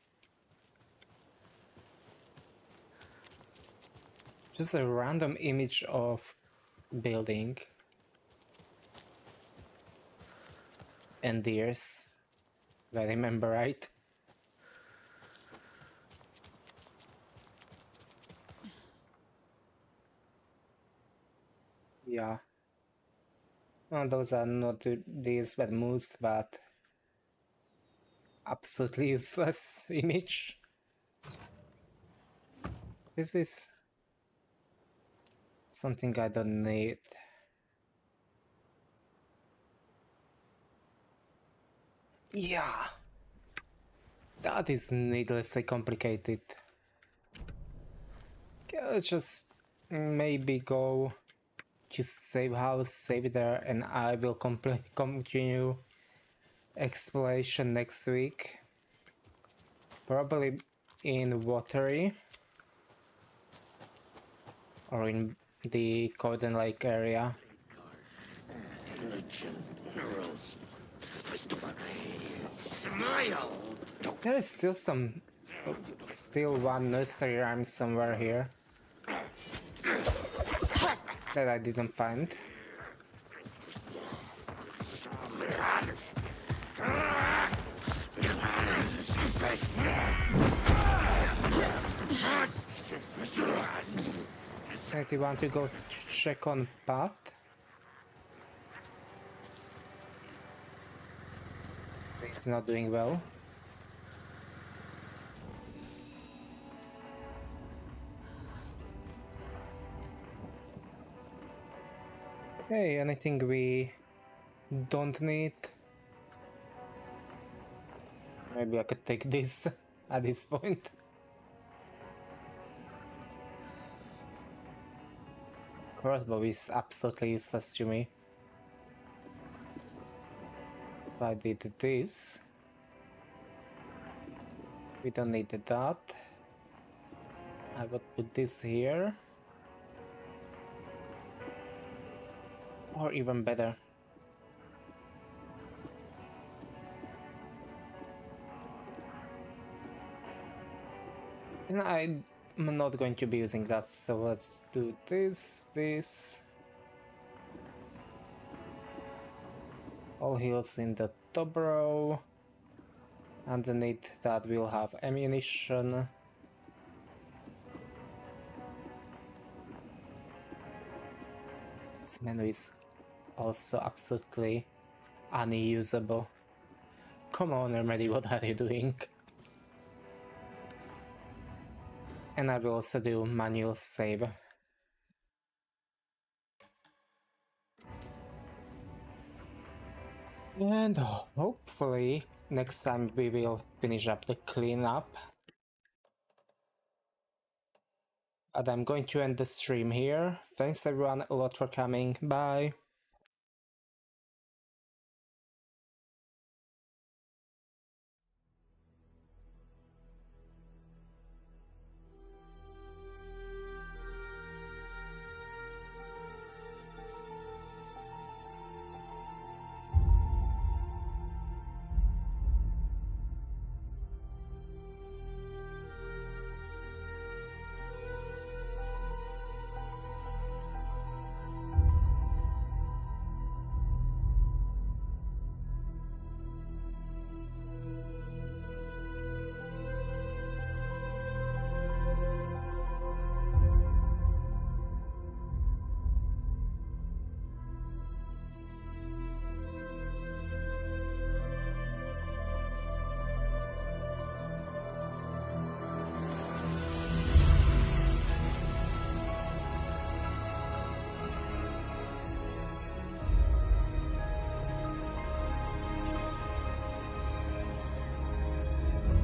Just a random image of building and deers, if I remember right. Yeah. Well, those are not these were moose, but absolutely useless image. This is something I don't need. Yeah. That is needlessly complicated. Let's just maybe go to save house, save it there, and I will continue exploration next week. Probably in Watery or in the Golden Lake area. There is still one nursery rhyme somewhere here that I didn't find. Do you want to go check on Pat? He's not doing well. Okay, anything we don't need? Maybe I could take this at this point. Crossbow is absolutely useless to me. If I did this, we don't need that. I would put this here. Or even better. And I'm not going to be using that, so let's do this. All heals in the top row. Underneath that we'll have ammunition. This menu is also absolutely unusable. Come on, Remedy, what are you doing? And I will also do manual save. And hopefully next time we will finish up the cleanup. But I'm going to end the stream here. Thanks everyone a lot for coming. Bye!